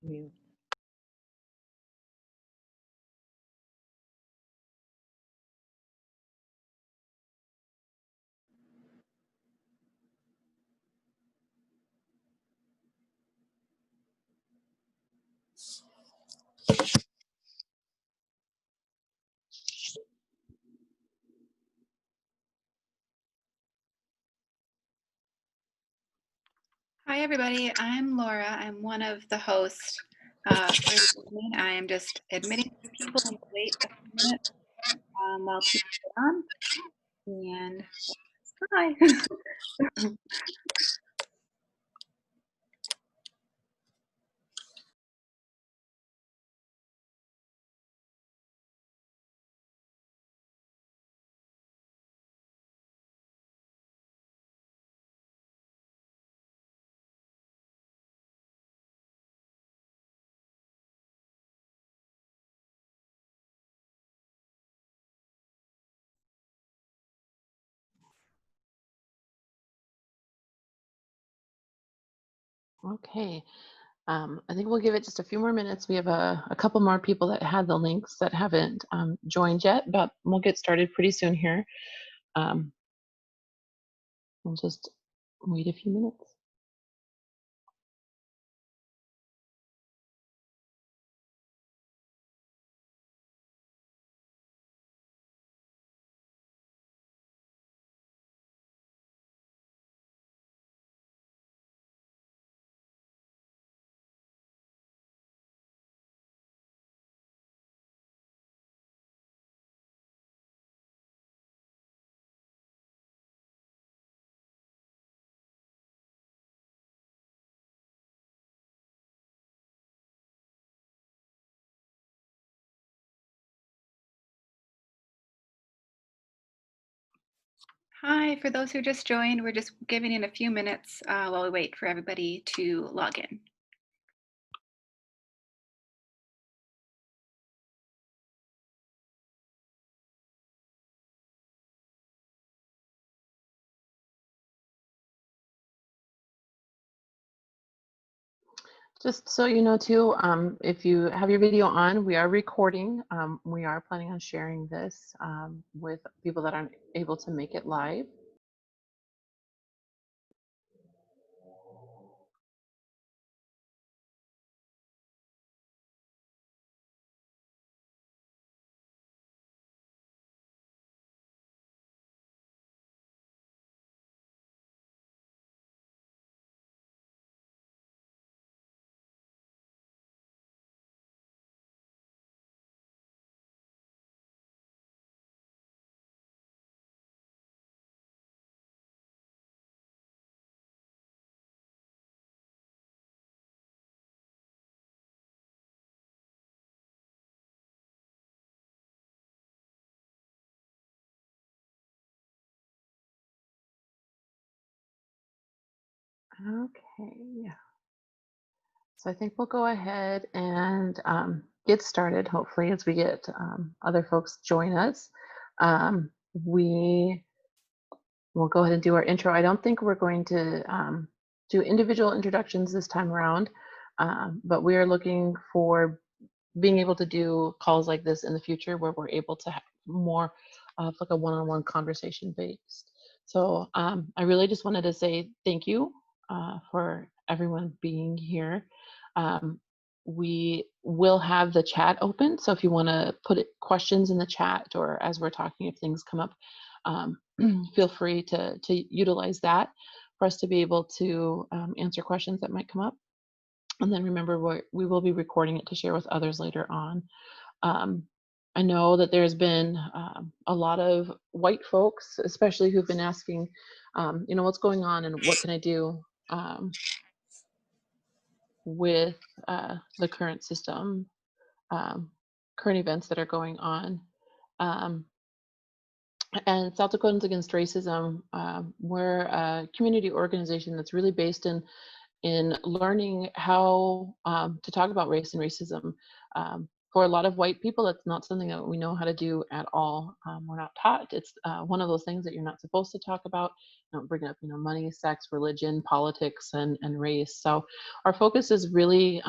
Mute. Hi, everybody. I'm Laura. I'm one of the hosts for the evening. I am just admitting the people and wait a few minutes while people get on. And hi. Okay. I think we'll give it just a few more minutes. We have a couple more people that had the links that haven't joined yet, but we'll get started pretty soon here. We'll just wait a few minutes. Hi, for those who just joined, we're just giving it a few minutes while we wait for everybody to log in. Just so you know too, if you have your video on, we are recording. We are planning on sharing this with people that aren't able to make it live. Okay. So I think we'll go ahead and get started, hopefully, as we get other folks join us. We will go ahead and do our intro. I don't think we're going to do individual introductions this time around, but we are looking for being able to do calls like this in the future where we're able to have more of like a one-on-one conversation based. So I really just wanted to say thank you for everyone being here. We will have the chat open, so if you want to put questions in the chat or as we're talking, if things come up, feel free to utilize that for us to be able to answer questions that might come up. And then remember, we will be recording it to share with others later on. I know that there's been a lot of white folks, especially who've been asking, what's going on and what can I do with the current system, current events that are going on. And South Dakotans Against Racism, we're a community organization that's really based in learning how to talk about race and racism. For a lot of white people, that's not something that we know how to do at all. We're not taught. It's one of those things that you're not supposed to talk about. Don't bring up, money, sex, religion, politics, and race. So our focus is really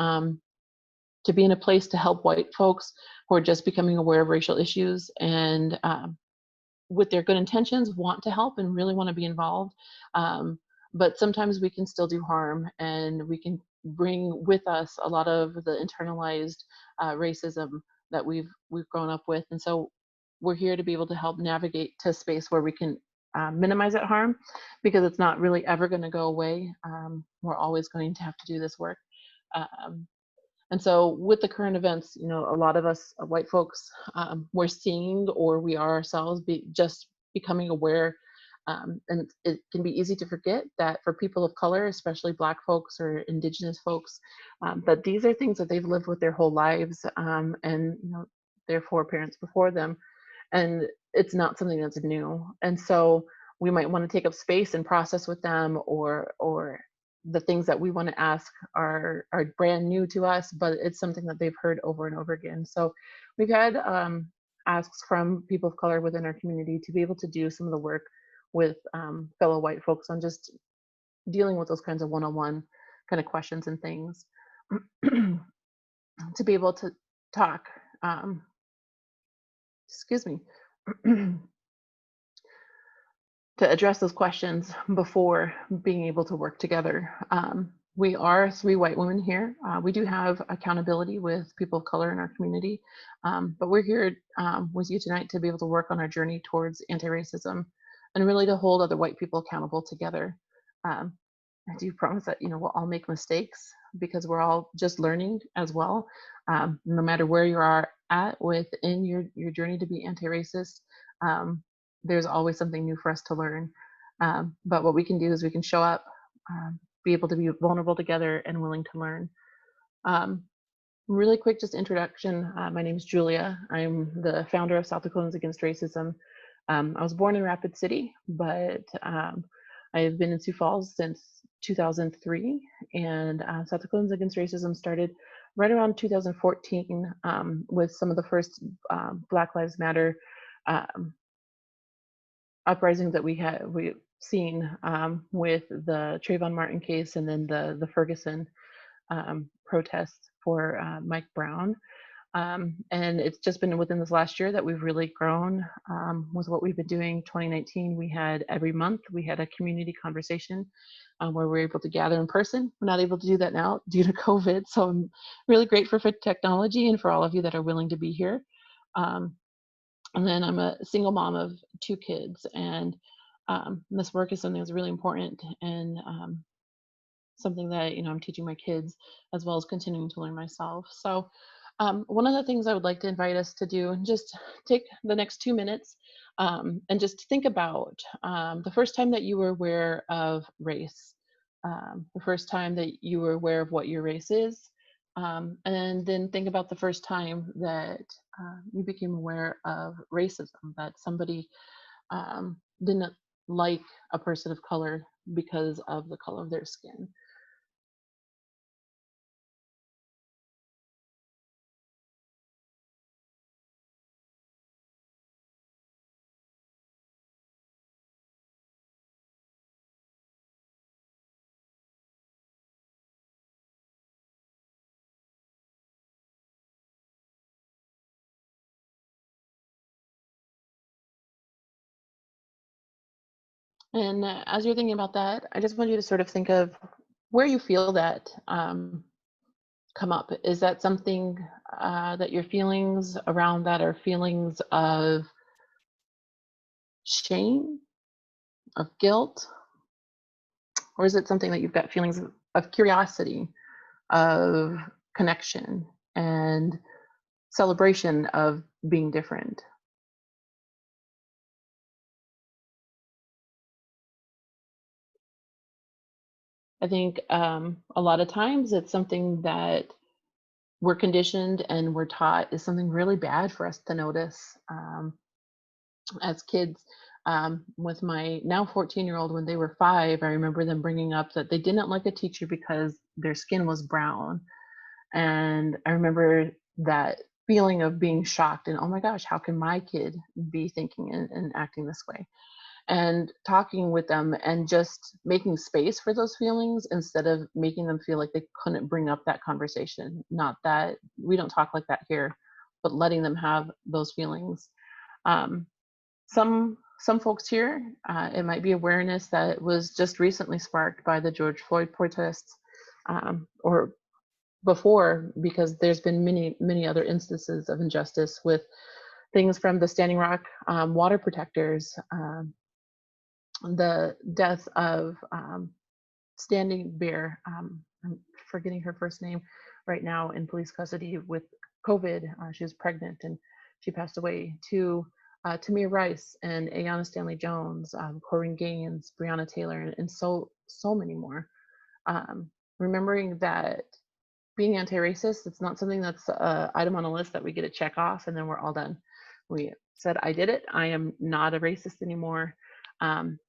to be in a place to help white folks who are just becoming aware of racial issues and with their good intentions want to help and really want to be involved. But sometimes we can still do harm, and we can bring with us a lot of the internalized racism that we've grown up with. And so we're here to be able to help navigate to a space where we can minimize that harm, because it's not really ever going to go away. We're always going to have to do this work. Um, and so with the current events, you know, a lot of us white folks, we're seeing, or we are ourselves just becoming aware. And it can be easy to forget that for people of color, especially Black folks or Indigenous folks, that these are things that they've lived with their whole lives, and you know, their foreparents before them, and it's not something that's new. And so we might want to take up space and process with them, or the things that we want to ask are brand new to us, but it's something that they've heard over and over again. So we've had asks from people of color within our community to be able to do some of the work with fellow white folks on just dealing with those kinds of one-on-one kind of questions and things, to be able to talk, excuse me, to address those questions before being able to work together. We are 3 white women here. We do have accountability with people of color in our community, but we're here with you tonight to be able to work on our journey towards anti-racism and really to hold other white people accountable together. Um, I do promise that, you know, we'll all make mistakes because we're all just learning as well. No matter where you are at within your journey to be anti-racist, there's always something new for us to learn. But what we can do is we can show up, be able to be vulnerable together and willing to learn. Really quick, just introduction. My name is Julia. I'm the founder of South Dakotans Against Racism. I was born in Rapid City, but I've been in Sioux Falls since 2003, and South Dakotans Against Racism started right around 2014 with some of the first Black Lives Matter uprisings that we've seen with the Trayvon Martin case, and then the Ferguson protests for Mike Brown. And it's just been within this last year that we've really grown with what we've been doing. 2019, we had every month, we had a community conversation where we were able to gather in person. We're not able to do that now due to COVID. So I'm really grateful for technology and for all of you that are willing to be here. And then I'm a single mom of 2 kids, and this work is something that's really important, and something that, you know, I'm teaching my kids as well as continuing to learn myself. So one of the things I would like to invite us to do, and just take the next 2 minutes and just think about the first time that you were aware of race, the first time that you were aware of what your race is, and then think about the first time that you became aware of racism, that somebody didn't like a person of color because of the color of their skin. And as you're thinking about that, I just want you to sort of think of where you feel that come up. Is that something that your feelings around that are feelings of shame, of guilt, or is it something that you've got feelings of curiosity, of connection, and celebration of being different? I think a lot of times it's something that we're conditioned and we're taught is something really bad for us to notice. As kids, with my now 14-year-old, when they were 5, I remember them bringing up that they didn't like a teacher because their skin was brown. And I remember that feeling of being shocked and, oh my gosh, how can my kid be thinking and acting this way? and talking with them and just making space for those feelings instead of making them feel like they couldn't bring up that conversation. Not that we don't talk like that here, but letting them have those feelings. Um, some folks here, it might be awareness that was just recently sparked by the George Floyd protests, or before, because there's been many other instances of injustice with things from the Standing Rock water protectors, the death of Standing Bear. I'm forgetting her first name right now, in police custody with COVID. She was pregnant and she passed away. To Tamir Rice and Ayanna Stanley Jones, Corinne Gaines, Breonna Taylor, and so many more. Remembering that being anti-racist, it's not something that's an item on a list that we get to check off and then we're all done. We said, I did it. I am not a racist anymore.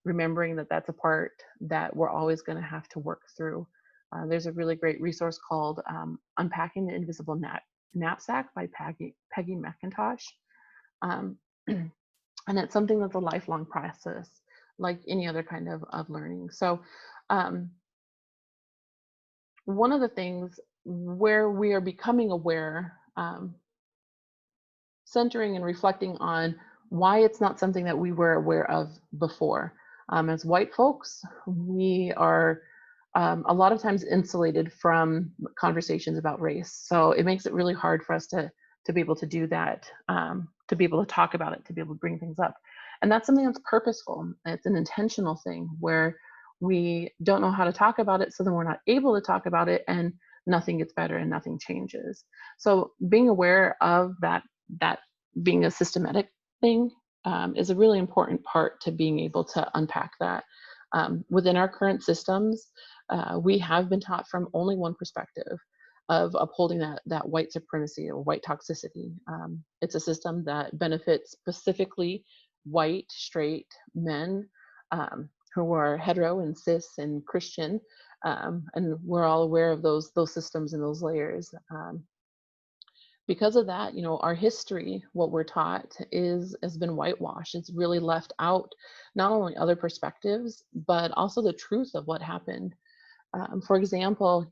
Remembering that that's a part that we're always going to have to work through. There's a really great resource called Unpacking the Invisible Knapsack by Peggy McIntosh. And it's something that's a lifelong process, like any other kind of learning. So one of the things where we are becoming aware, centering and reflecting on why it's not something that we were aware of before. As white folks, we are a lot of times insulated from conversations about race. So it makes it really hard for us to be able to do that, to be able to talk about it, to be able to bring things up. And that's something that's purposeful. It's an intentional thing where we don't know how to talk about it, so then we're not able to talk about it, and nothing gets better and nothing changes. So being aware of that being a systematic thing is a really important part to being able to unpack that. Within our current systems, we have been taught from only one perspective of upholding that white supremacy or white toxicity. It's a system that benefits specifically white, straight men who are hetero and cis and Christian, and we're all aware of those systems and those layers. Because of that, our history, what we're taught has been whitewashed. It's really left out not only other perspectives, but also the truth of what happened. For example,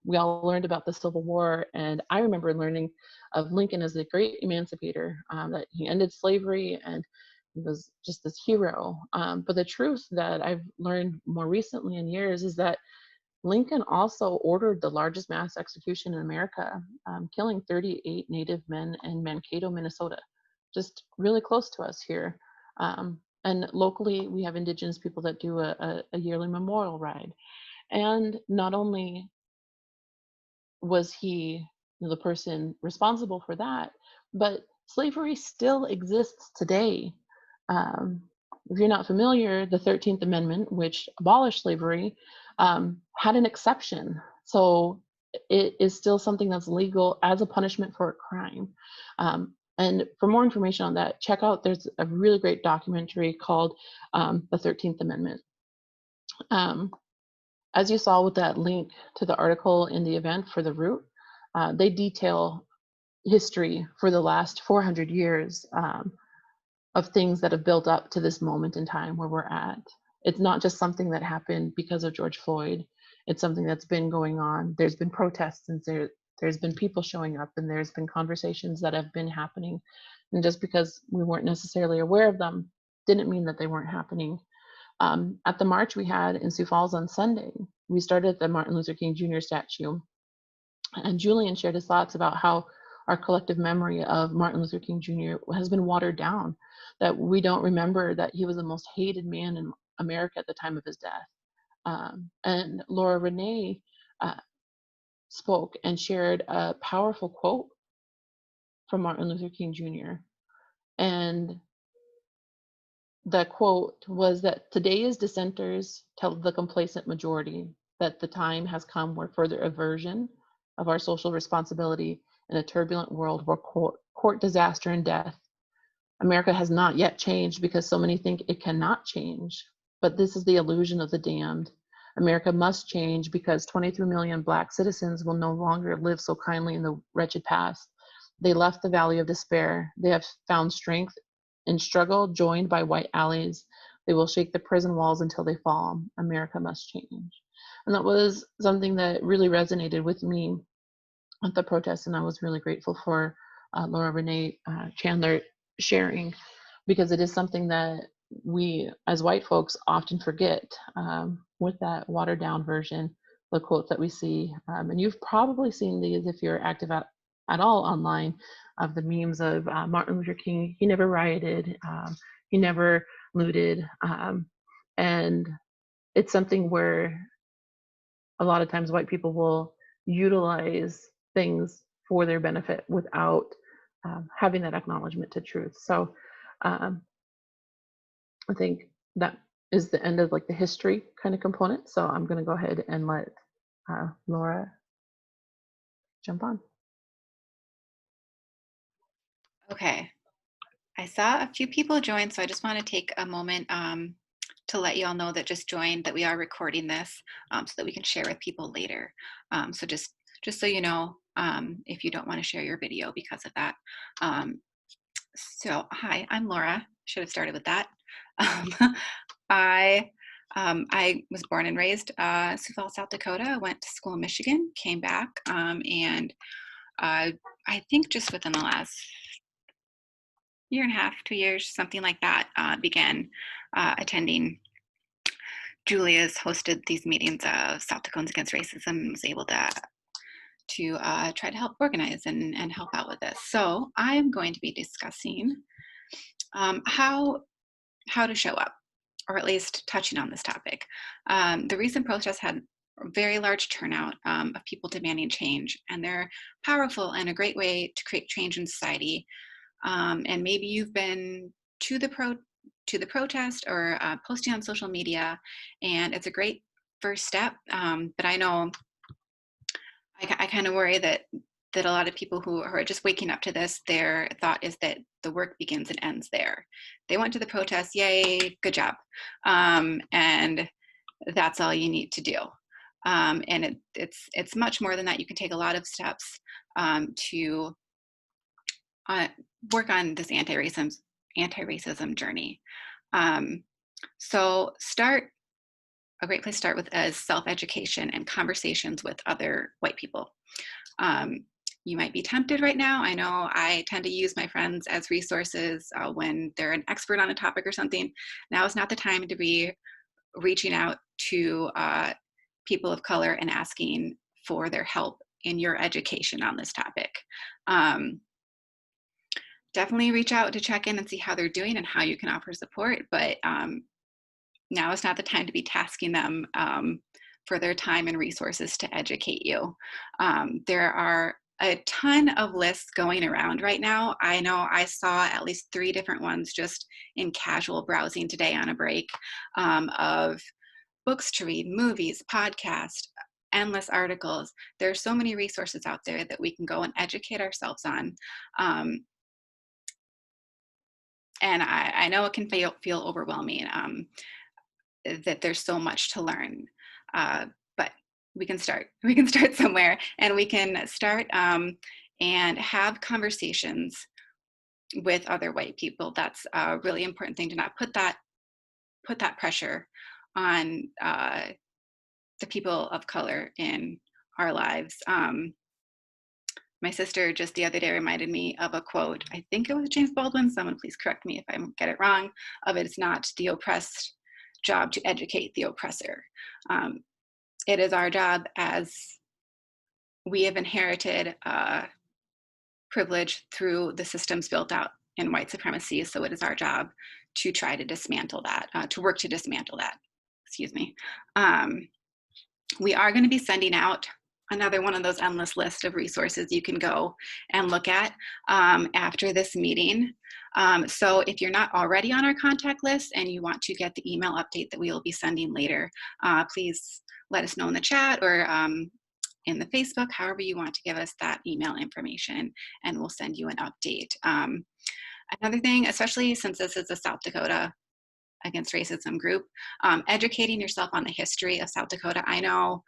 we all learned about the Civil War, and I remember learning of Lincoln as a great emancipator, that he ended slavery and he was just this hero. But the truth that I've learned more recently in years is that Lincoln also ordered the largest mass execution in America, killing 38 Native men in Mankato, Minnesota, just really close to us here. And locally, we have Indigenous people that do a yearly memorial ride. And not only was he the person responsible for that, but slavery still exists today. If you're not familiar, the 13th Amendment, which abolished slavery, had an exception. So it is still something that's legal as a punishment for a crime. And for more information on that, check out, there's a really great documentary called The 13th Amendment. As you saw with that link to the article in the event for the Root, they detail history for the last 400 years of things that have built up to this moment in time where we're at. It's not just something that happened because of George Floyd. It's something that's been going on. There's been protests, and there's been people showing up, and there's been conversations that have been happening. And just because we weren't necessarily aware of them didn't mean that they weren't happening. At the march we had in Sioux Falls on Sunday, we started at the Martin Luther King Jr. statue, and Julian shared his thoughts about how our collective memory of Martin Luther King Jr. has been watered down, that we don't remember that he was the most hated man in America at the time of his death. And Laura Renee spoke and shared a powerful quote from Martin Luther King Jr. And the quote was that today's dissenters tell the complacent majority that the time has come where further aversion of our social responsibility in a turbulent world will court disaster and death. America has not yet changed because so many think it cannot change, but this is the illusion of the damned. America must change because 23 million Black citizens will no longer live so kindly in the wretched past. They left the valley of despair. They have found strength in struggle, joined by white allies. They will shake the prison walls until they fall. America must change. And that was something that really resonated with me at the protest, and I was really grateful for Laura Renee Chandler sharing, because it is something that we as white folks often forget with that watered down version, the quotes that we see. And you've probably seen these if you're active at all online, of the memes of Martin Luther King. He never rioted, he never looted. And it's something where a lot of times white people will utilize things for their benefit without having that acknowledgement to truth. So I think that is the end of like the history kind of component. So I'm going to go ahead and let Laura jump on. Okay, I saw a few people join, so I just want to take a moment to let you all know that just joined that we are recording this so that we can share with people later. So just so you know, if you don't want to share your video because of that. So hi, I'm Laura. Should have started with that. I was born and raised Sioux Falls, South Dakota. Went to school in Michigan, came back, and I think just within the last year and a half, 2 years, something like that, began attending. Julia's hosted these meetings of South Dakotans Against Racism and was able to try to help organize and help out with this. So I'm going to be discussing how to show up, or at least touching on this topic. The recent protests had a very large turnout of people demanding change, and they're powerful and a great way to create change in society. And maybe you've been to the protest or posting on social media, and it's a great first step. But I know I kind of worry that a lot of people who are just waking up to this, their thought is that the work begins and ends there. They went to the protest, yay, good job, and that's all you need to do. And it's much more than that. You can take a lot of steps to work on this anti-racism journey. So a great place to start with is self-education and conversations with other white people. You might be tempted right now. I know I tend to use my friends as resources when they're an expert on a topic or something. Now is not the time to be reaching out to people of color and asking for their help in your education on this topic. Definitely reach out to check in and see how they're doing and how you can offer support, but now is not the time to be tasking them for their time and resources to educate you. There are a ton of lists going around right now. I know I saw at least 3 different ones just in casual browsing today on a break of books to read, movies, podcasts, endless articles. There are so many resources out there that we can go and educate ourselves on. And I know it can feel overwhelming. That there's so much to learn, but we can start somewhere, and we can start and have conversations with other white people. That's a really important thing, to not put that pressure on the people of color in our lives. My sister just the other day reminded me of a quote. I think it was James Baldwin. Someone please correct me if I get it wrong. Of it's not the oppressed job to educate the oppressor. It is our job, as we have inherited privilege through the systems built out in white supremacy. So it is our job to try to dismantle that, to work to dismantle that. Excuse me. We are going to be sending out another one of those endless list of resources you can go and look at after this meeting. So if you're not already on our contact list and you want to get the email update that we will be sending later, please let us know in the chat or in the Facebook, however you want to give us that email information, and we'll send you an update. Another thing, especially since this is a South Dakota Against Racism group, educating yourself on the history of South Dakota. I know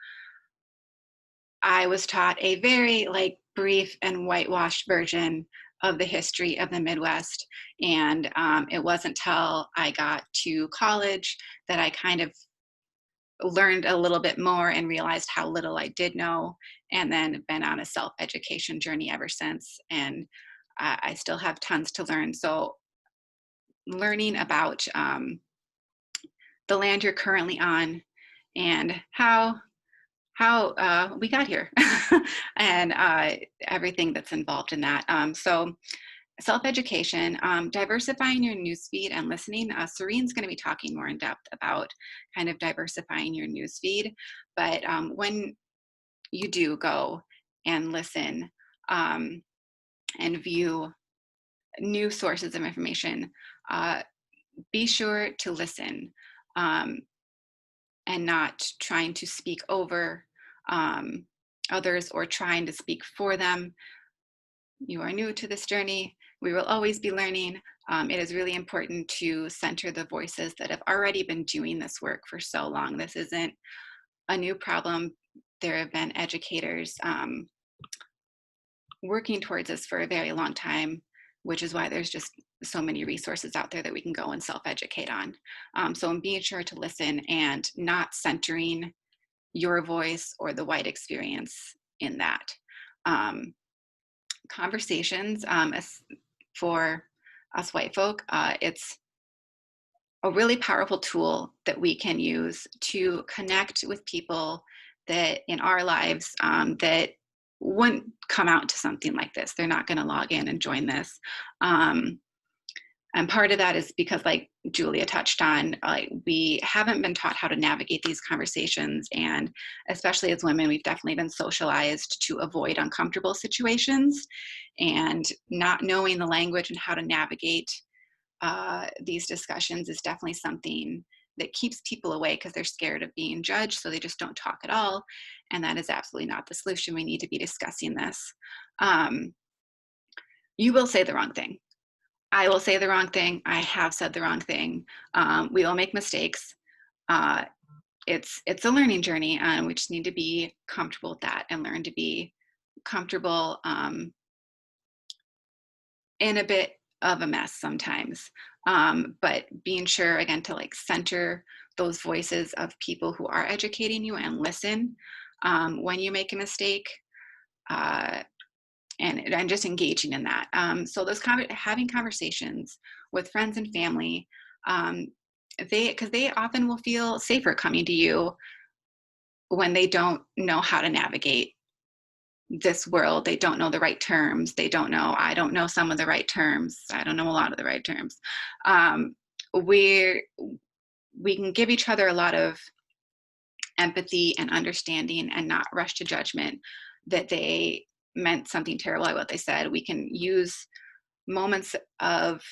I was taught a very brief and whitewashed version of the history of the Midwest. And it wasn't until I got to college that I kind of learned a little bit more and realized how little I did know, and then been on a self-education journey ever since. And I still have tons to learn. So learning about the land you're currently on and how we got here and everything that's involved in that. So self-education, diversifying your newsfeed and listening. Serene's going to be talking more in depth about kind of diversifying your newsfeed. But when you do go and listen and view new sources of information, be sure to listen and not trying to speak over others or trying to speak for them. You are new to this journey. We will always be learning. It is really important to center the voices that have already been doing this work for so long. This isn't a new problem. There have been educators working towards this for a very long time, which is why there's just so many resources out there that we can go and self-educate on. So I'm being sure to listen and not centering your voice or the white experience in that. Conversations, for us white folk, it's a really powerful tool that we can use to connect with people that in our lives that wouldn't come out to something like this. They're not going to log in and join this. And part of that is because, like Julia touched on, we haven't been taught how to navigate these conversations. And especially as women, we've definitely been socialized to avoid uncomfortable situations. And not knowing the language and how to navigate these discussions is definitely something that keeps people away because they're scared of being judged. So they just don't talk at all. And that is absolutely not the solution. We need to be discussing this. You will say the wrong thing. I will say the wrong thing. I have said the wrong thing. We all make mistakes. It's a learning journey, and we just need to be comfortable with that and learn to be comfortable in a bit of a mess sometimes. But being sure, again, to like center those voices of people who are educating you and listen when you make a mistake. And just engaging in that. So those having conversations with friends and family, because they often will feel safer coming to you when they don't know how to navigate this world. They don't know the right terms. I don't know some of the right terms. I don't know a lot of the right terms. We can give each other a lot of empathy and understanding and not rush to judgment that they meant something terrible by what they said. We can use moments of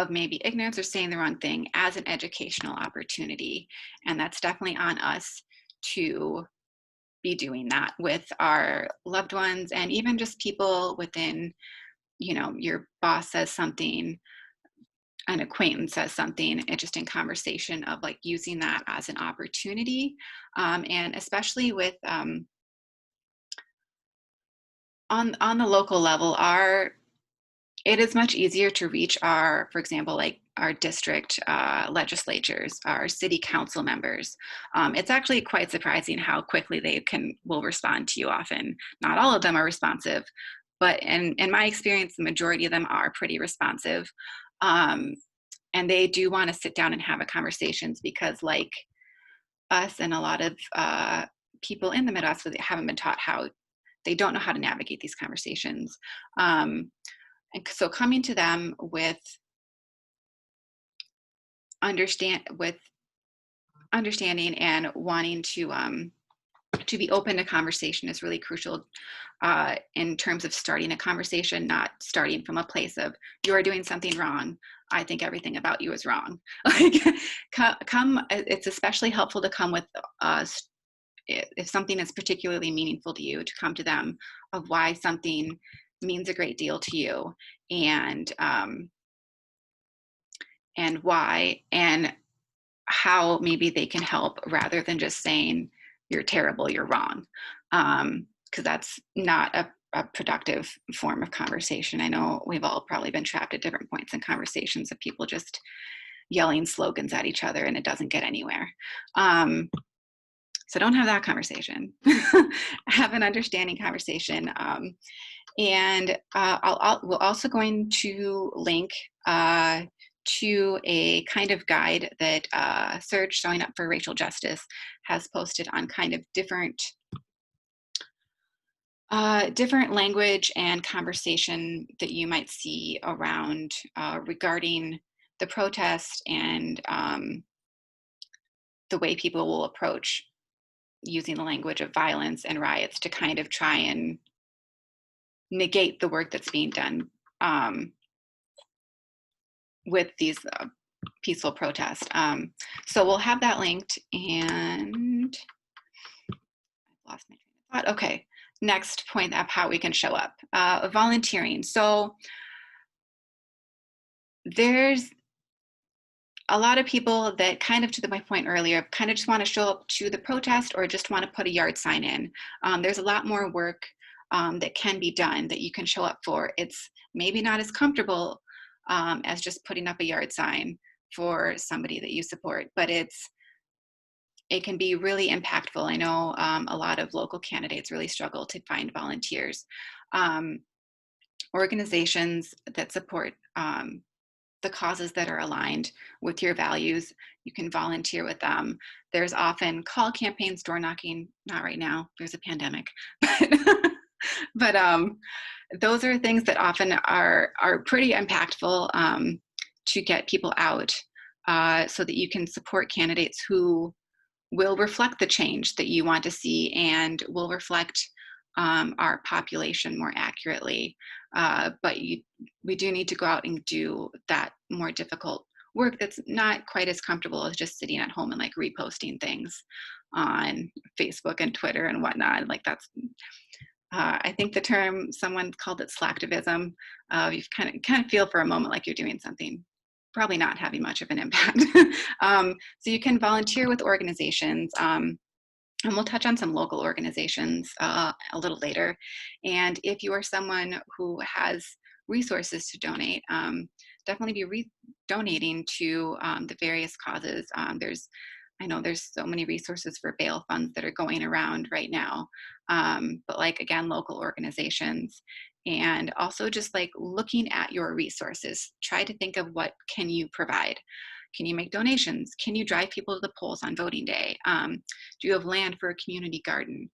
maybe ignorance or saying the wrong thing as an educational opportunity. And that's definitely on us to be doing that with our loved ones and even just people within, your boss says something, an acquaintance says something, and just in conversation of like using that as an opportunity. And especially with, on the local level, it is much easier to reach our, for example, like our district legislatures, our city council members. It's actually quite surprising how quickly they will respond to you often. Not all of them are responsive, but in my experience, the majority of them are pretty responsive. And they do want to sit down and have a conversations because like us and a lot of people in the Midwest, they haven't been taught they don't know how to navigate these conversations. And so coming to them with understanding and wanting to be open to conversation is really crucial in terms of starting a conversation, not starting from a place of you are doing something wrong. I think everything about you is wrong. Like, it's especially helpful to come with if something is particularly meaningful to you, to come to them of why something means a great deal to you and why and how maybe they can help rather than just saying you're terrible, you're wrong. Because that's not a productive form of conversation. I know we've all probably been trapped at different points in conversations of people just yelling slogans at each other and it doesn't get anywhere. So don't have that conversation. Have an understanding conversation. And we're also going to link to a kind of guide that Surge Showing Up for Racial Justice has posted on kind of different language and conversation that you might see around regarding the protest and the way people will approach using the language of violence and riots to kind of try and negate the work that's being done with these peaceful protests. So we'll have that linked, and I've lost my train of thought. Okay, next point of how we can show up. Volunteering. So there's a lot of people that kind of, to my point earlier, kind of just want to show up to the protest or just want to put a yard sign in. There's a lot more work that can be done that you can show up for. It's maybe not as comfortable as just putting up a yard sign for somebody that you support, but it can be really impactful. I know a lot of local candidates really struggle to find volunteers. Organizations that support the causes that are aligned with your values, you can volunteer with them. There's often call campaigns, door knocking, not right now, there's a pandemic, but those are things that often are pretty impactful to get people out so that you can support candidates who will reflect the change that you want to see and will reflect our population more accurately. But we do need to go out and do that more difficult work that's not quite as comfortable as just sitting at home and like reposting things on Facebook and Twitter and whatnot. Like that's, I think the term, someone called it slacktivism. You kind of feel for a moment like you're doing something, probably not having much of an impact. So you can volunteer with organizations. And we'll touch on some local organizations a little later. And if you are someone who has resources to donate, definitely be donating to the various causes. I know there's so many resources for bail funds that are going around right now, but like, again, local organizations. And also just like looking at your resources, try to think of what can you provide. Can you make donations? Can you drive people to the polls on voting day? Do you have land for a community garden?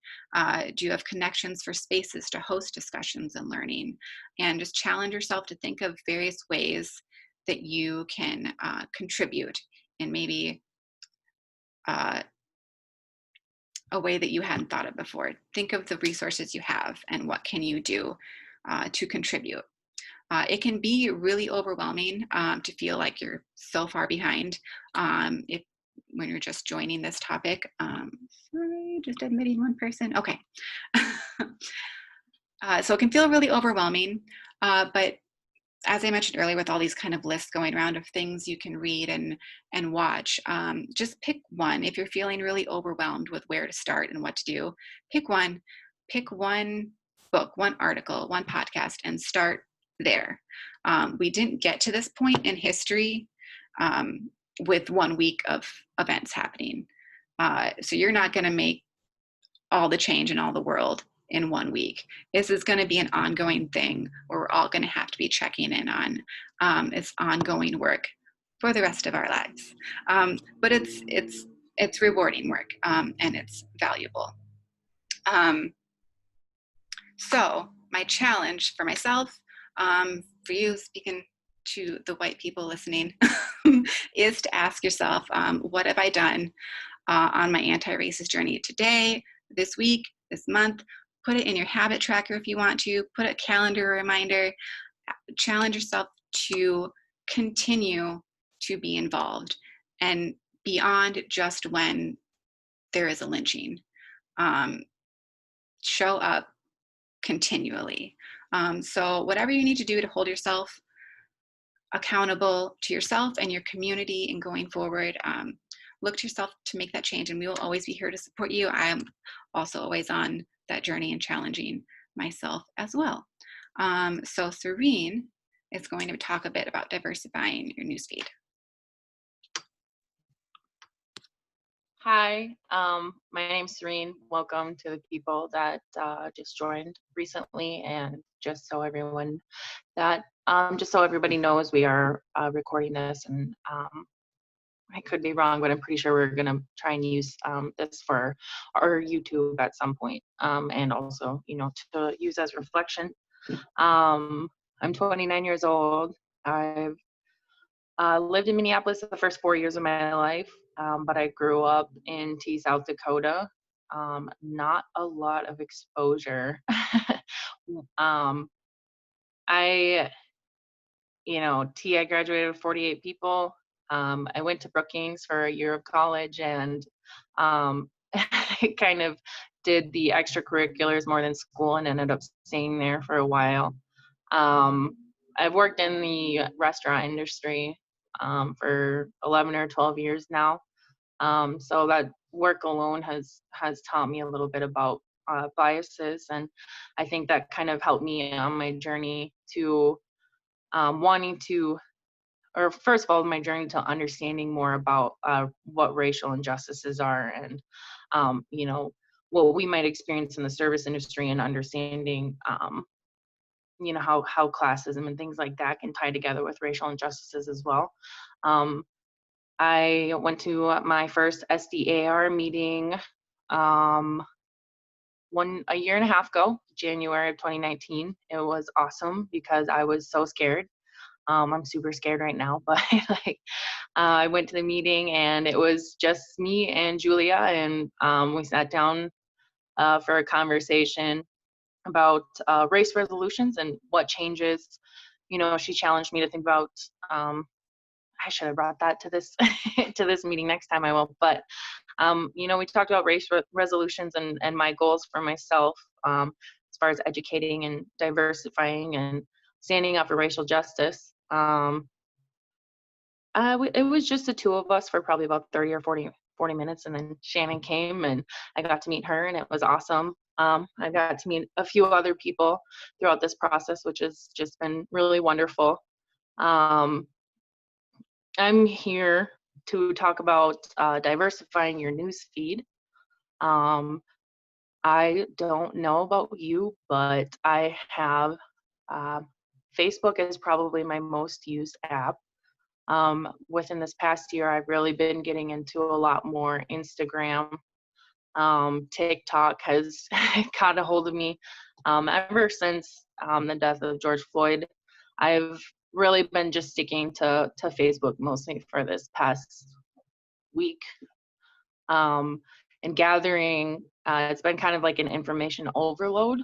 Do you have connections for spaces to host discussions and learning? And just challenge yourself to think of various ways that you can contribute in maybe a way that you hadn't thought of before. Think of the resources you have and what can you do to contribute. It can be really overwhelming to feel like you're so far behind when you're just joining this topic. Sorry, just admitting one person. Okay. So it can feel really overwhelming, but as I mentioned earlier, with all these kind of lists going around of things you can read and watch, just pick one. If you're feeling really overwhelmed with where to start and what to do, pick one book, one article, one podcast, and start there. We didn't get to this point in history with 1 week of events happening. So you're not going to make all the change in all the world in 1 week. This is going to be an ongoing thing where we're all going to have to be checking in on. It's ongoing work for the rest of our lives. But it's rewarding work and it's valuable. So my challenge for myself, for you, speaking to the white people listening, is to ask yourself, what have I done on my anti-racist journey today, this week, this month? Put it in your habit tracker if you want to, put a calendar reminder, challenge yourself to continue to be involved and beyond just when there is a lynching. Show up continually. So whatever you need to do to hold yourself accountable to yourself and your community and going forward, look to yourself to make that change, and we will always be here to support you. I am also always on that journey and challenging myself as well. So Serene is going to talk a bit about diversifying your newsfeed. Hi, my name's Serene. Welcome to the people that just joined recently, and just so everyone just so everybody knows, we are recording this, and I could be wrong, but I'm pretty sure we're gonna try and use this for our YouTube at some point, and also, to use as reflection. I'm 29 years old. I've lived in Minneapolis the first 4 years of my life, but I grew up in South Dakota. Not a lot of exposure. um, I, I graduated with 48 people. I went to Brookings for a year of college, and I kind of did the extracurriculars more than school and ended up staying there for a while. I've worked in the restaurant industry for 11 or 12 years now. So that work alone has taught me a little bit about biases, and I think that kind of helped me on my journey to wanting to, or first of all, my journey to understanding more about what racial injustices are, and what we might experience in the service industry, and understanding how classism and things like that can tie together with racial injustices as well. I went to my first SDAR meeting a year and a half ago, January of 2019. It was awesome because I was so scared. I'm super scared right now, but I went to the meeting, and it was just me and Julia, and we sat down for a conversation about race resolutions and what changes. She challenged me to think about. I should have brought that to this to this meeting next time. I will. But we talked about race resolutions and my goals for myself, as far as educating and diversifying and standing up for racial justice. It was just the two of us for probably about 30 or 40 minutes, and then Shannon came, and I got to meet her, and it was awesome. I got to meet a few other people throughout this process, which has just been really wonderful. I'm here to talk about diversifying your news feed. I don't know about you, but I have Facebook is probably my most used app. Within this past year, I've really been getting into a lot more Instagram. TikTok has caught a hold of me. Ever since the death of George Floyd, I've really been just sticking to Facebook mostly for this past week, and gathering. It's been kind of like an information overload.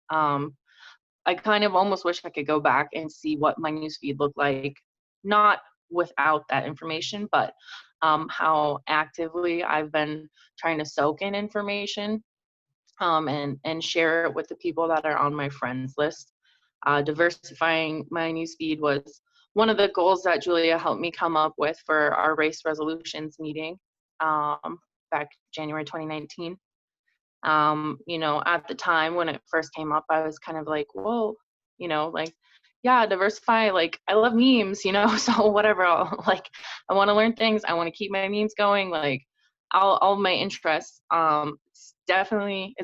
I kind of almost wish I could go back and see what my newsfeed looked like, not without that information, but how actively I've been trying to soak in information, and share it with the people that are on my friends list. Diversifying my newsfeed was one of the goals that Julia helped me come up with for our race resolutions meeting back January 2019. At the time when it first came up, I was kind of like, whoa, yeah, diversify. Like, I love memes, so whatever. I want to learn things. I want to keep my memes going. Like, all my interests. It's definitely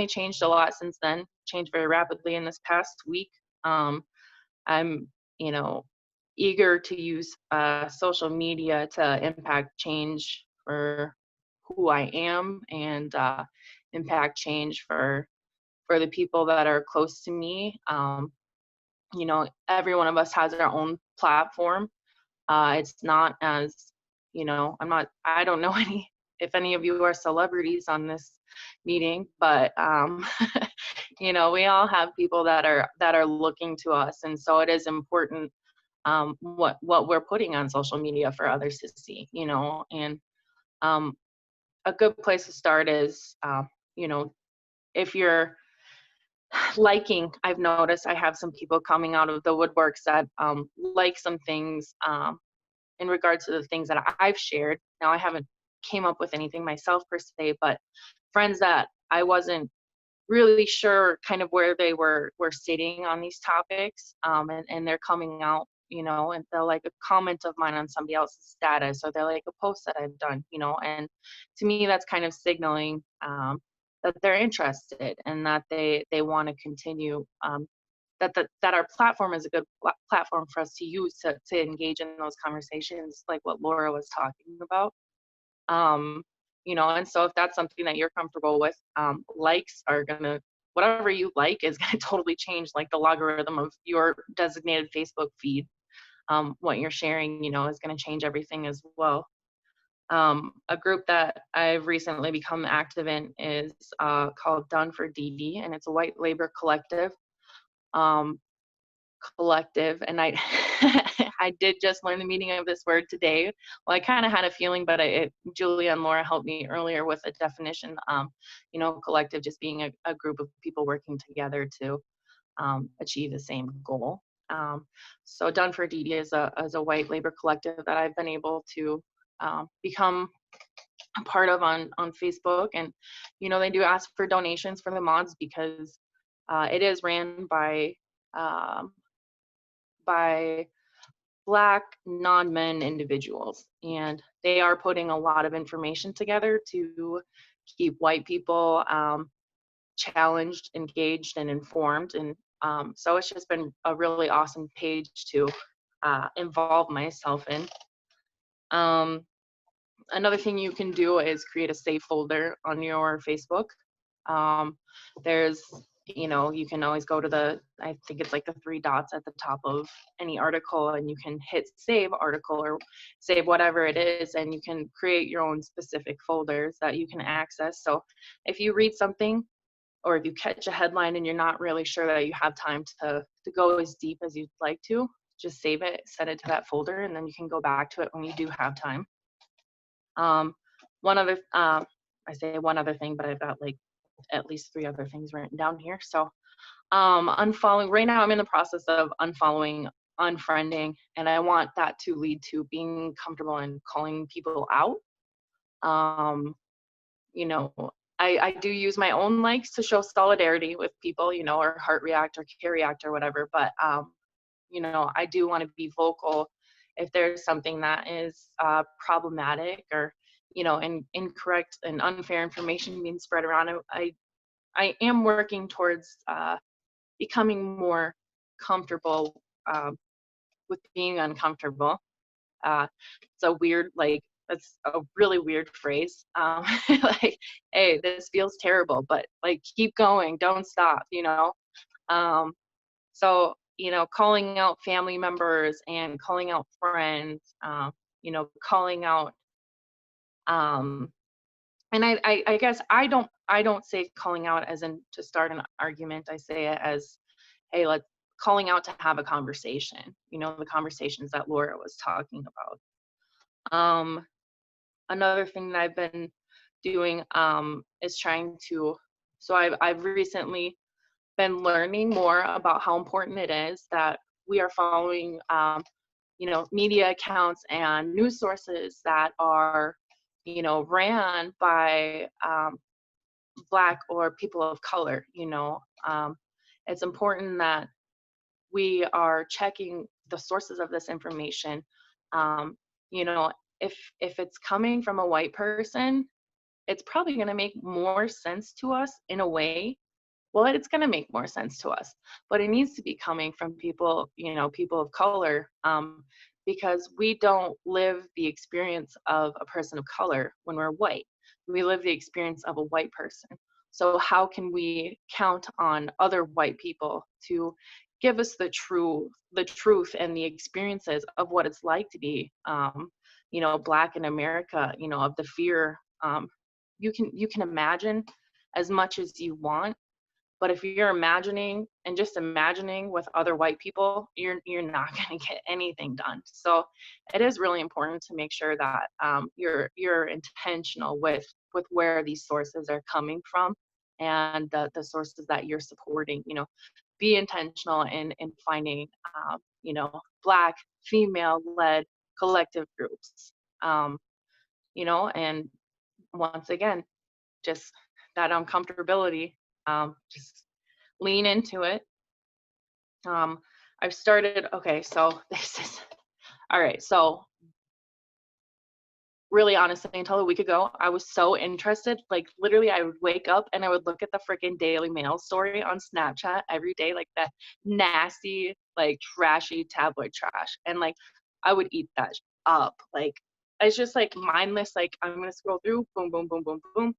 changed a lot since then. Changed very rapidly in this past week. I'm, eager to use social media to impact change for who I am, and impact change for the people that are close to me. Every one of us has our own platform. It's not as, I don't know if any of you are celebrities on this meeting, but we all have people that are looking to us, and so it is important what we're putting on social media for others to see, and a good place to start is, if you're liking, I've noticed I have some people coming out of the woodworks that like some things in regards to the things that I've shared. Now, I haven't came up with anything myself per se, but friends that I wasn't really sure kind of where they were sitting on these topics, and they're coming out, you know, and they'll like a comment of mine on somebody else's status, or they're like a post that I've done, you know, and to me that's kind of signaling that they're interested and that they want to continue, that our platform is a good platform for us to use to engage in those conversations, like what Laura was talking about. Um, you know, and so if that's something that you're comfortable with, likes are gonna, whatever you like is gonna totally change like the logarithm of your designated Facebook feed. What you're sharing, you know, is gonna change everything as well. A group that I've recently become active in is called Done for DD, and it's a white labor um, collective, and I I did just learn the meaning of this word today. Well, I kind of had a feeling, but Julia and Laura helped me earlier with a definition. You know, collective just being a group of people working together to achieve the same goal. So Done for DD is a white labor collective that I've been able to become a part of on Facebook, and you know, they do ask for donations for the mods because it is ran um, by Black non-men individuals, and they are putting a lot of information together to keep white people challenged, engaged, and informed. And so it's just been a really awesome page to involve myself in. Another thing you can do is create a save folder on your Facebook. There's, you know, you can always go to I think it's like the 3 dots at the top of any article, and you can hit save article or save whatever it is, and you can create your own specific folders that you can access. So if you read something, or if you catch a headline and you're not really sure that you have time to go as deep as you'd like to, just save it, set it to that folder, and then you can go back to it when you do have time. One other, I say one other thing, but I've got like at least 3 other things written down here. So unfollowing, right now I'm in the process of unfollowing, unfriending, and I want that to lead to being comfortable in calling people out. You know, I do use my own likes to show solidarity with people, you know, or heart react or care react or whatever, but you know, I do want to be vocal if there's something that is problematic, or, you know, incorrect and unfair information being spread around. I am working towards becoming more comfortable with being uncomfortable. It's a weird, like, that's a really weird phrase. Like, hey, this feels terrible, but like, keep going, don't stop, you know? So, you know, calling out family members and calling out friends, you know, calling out, and I guess I don't say calling out as in to start an argument. I say it as, hey, let's calling out to have a conversation, you know, the conversations that Laura was talking about. Another thing that I've been doing is trying to, so I've recently been learning more about how important it is that we are following, you know, media accounts and news sources that are, you know, ran by Black or people of color. You know, it's important that we are checking the sources of this information. You know, if it's coming from a white person, it's probably going to make more sense to us in a way. Well, it's going to make more sense to us, but it needs to be coming from people, you know, people of color, because we don't live the experience of a person of color when we're white. We live the experience of a white person. So how can we count on other white people to give us the truth and the experiences of what it's like to be, you know, Black in America, you know, of the fear. You can imagine as much as you want, but if you're imagining and just imagining with other white people, you're not going to get anything done. So it is really important to make sure that you're intentional with where these sources are coming from, and the sources that you're supporting. You know, be intentional in finding you know, Black female-led collective groups. You know, and once again, just that uncomfortability just lean into it. I've started, okay, so this is, all right, so really honestly, until a week ago, I was so interested. Like literally, I would wake up and I would look at the freaking Daily Mail story on Snapchat every day, like that nasty, like trashy tabloid trash. And like I would eat that up. Like it's just like mindless, like I'm gonna scroll through, boom, boom, boom, boom, boom.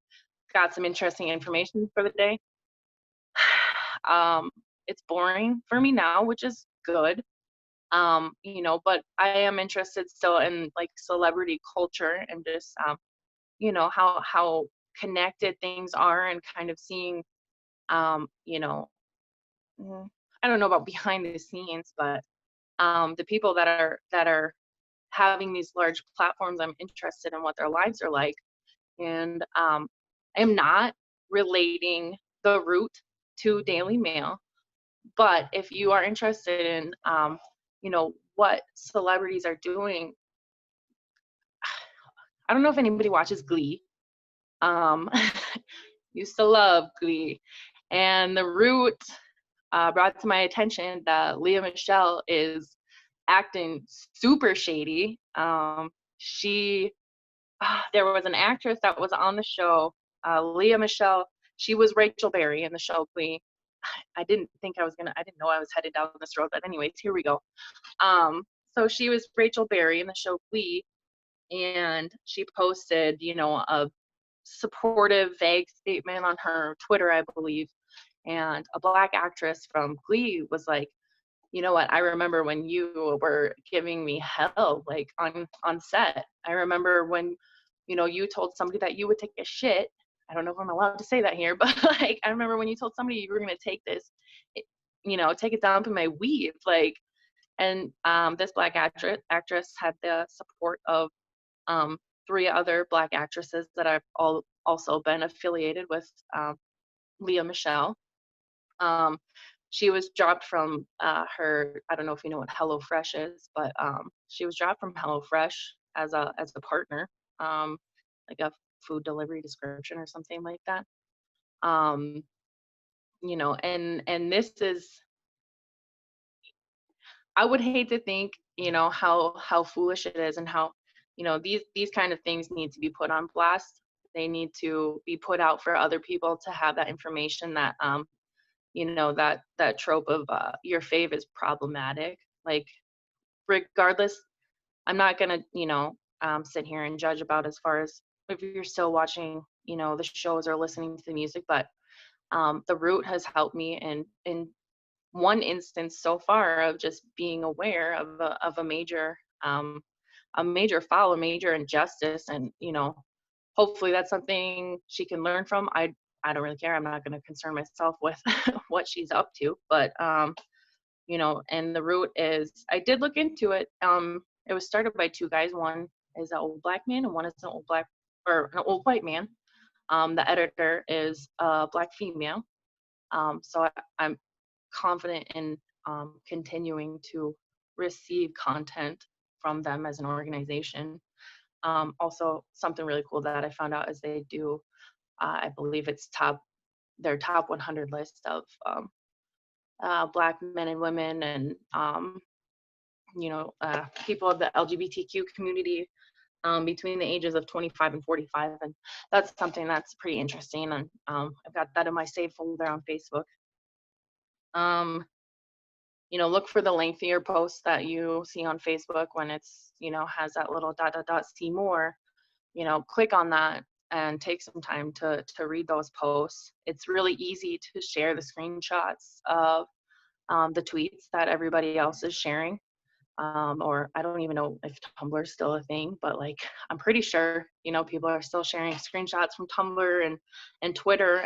Got some interesting information for the day. It's boring for me now, which is good. You know, but I am interested still in like celebrity culture and just you know, how connected things are, and kind of seeing you know, I don't know about behind the scenes, but the people that are having these large platforms, I'm interested in what their lives are like. And I am not relating the root to Daily Mail, but if you are interested in you know, what celebrities are doing, I don't know if anybody watches Glee. Um, used to love Glee, and the root brought to my attention that Leah Michele is acting super shady. She there was an actress that was on the show, Leah Michele. She was Rachel Berry in the show Glee. I didn't know I was headed down this road, but anyways, here we go. So she was Rachel Berry in the show Glee, and she posted, you know, a supportive, vague statement on her Twitter, I believe. And a Black actress from Glee was like, you know what, I remember when you were giving me hell, like on set. I remember when, you know, you told somebody that you would take a shit. I don't know if I'm allowed to say that here, but like, I remember when you told somebody you were going to take this, you know, take a dump in my weave. Like, and this Black actress had the support of um, 3 other Black actresses that I've also been affiliated with, Leah Michele. Um, she was dropped from her, I don't know if you know what HelloFresh is, but she was dropped from HelloFresh as a partner, like a food delivery description or something like that. You know, and this is, I would hate to think, you know, how foolish it is, and how, you know, these kind of things need to be put on blast. They need to be put out for other people to have that information, that you know, that trope of your fave is problematic. Like regardless, I'm not gonna, you know, sit here and judge about as far as if you're still watching, you know, the shows or listening to the music, but the root has helped me in one instance so far of just being aware of a major foul, a major injustice, and you know, hopefully that's something she can learn from. I don't really care. I'm not going to concern myself with what she's up to, but you know, and the root is, I did look into it. It was started by 2 guys. One is an old Black man, and one is an old white man. The editor is a Black female. So I'm confident in continuing to receive content from them as an organization. Also, something really cool that I found out is they do, I believe it's their top 100 list of Black men and women, and you know, people of the LGBTQ community between the ages of 25 and 45, and that's something that's pretty interesting. And I've got that in my save folder on Facebook. You know, look for the lengthier posts that you see on Facebook when it's, you know, has that little ... see more. You know, click on that and take some time to read those posts. It's really easy to share the screenshots of the tweets that everybody else is sharing. Or I don't even know if Tumblr is still a thing, but like I'm pretty sure, you know, people are still sharing screenshots from Tumblr and Twitter,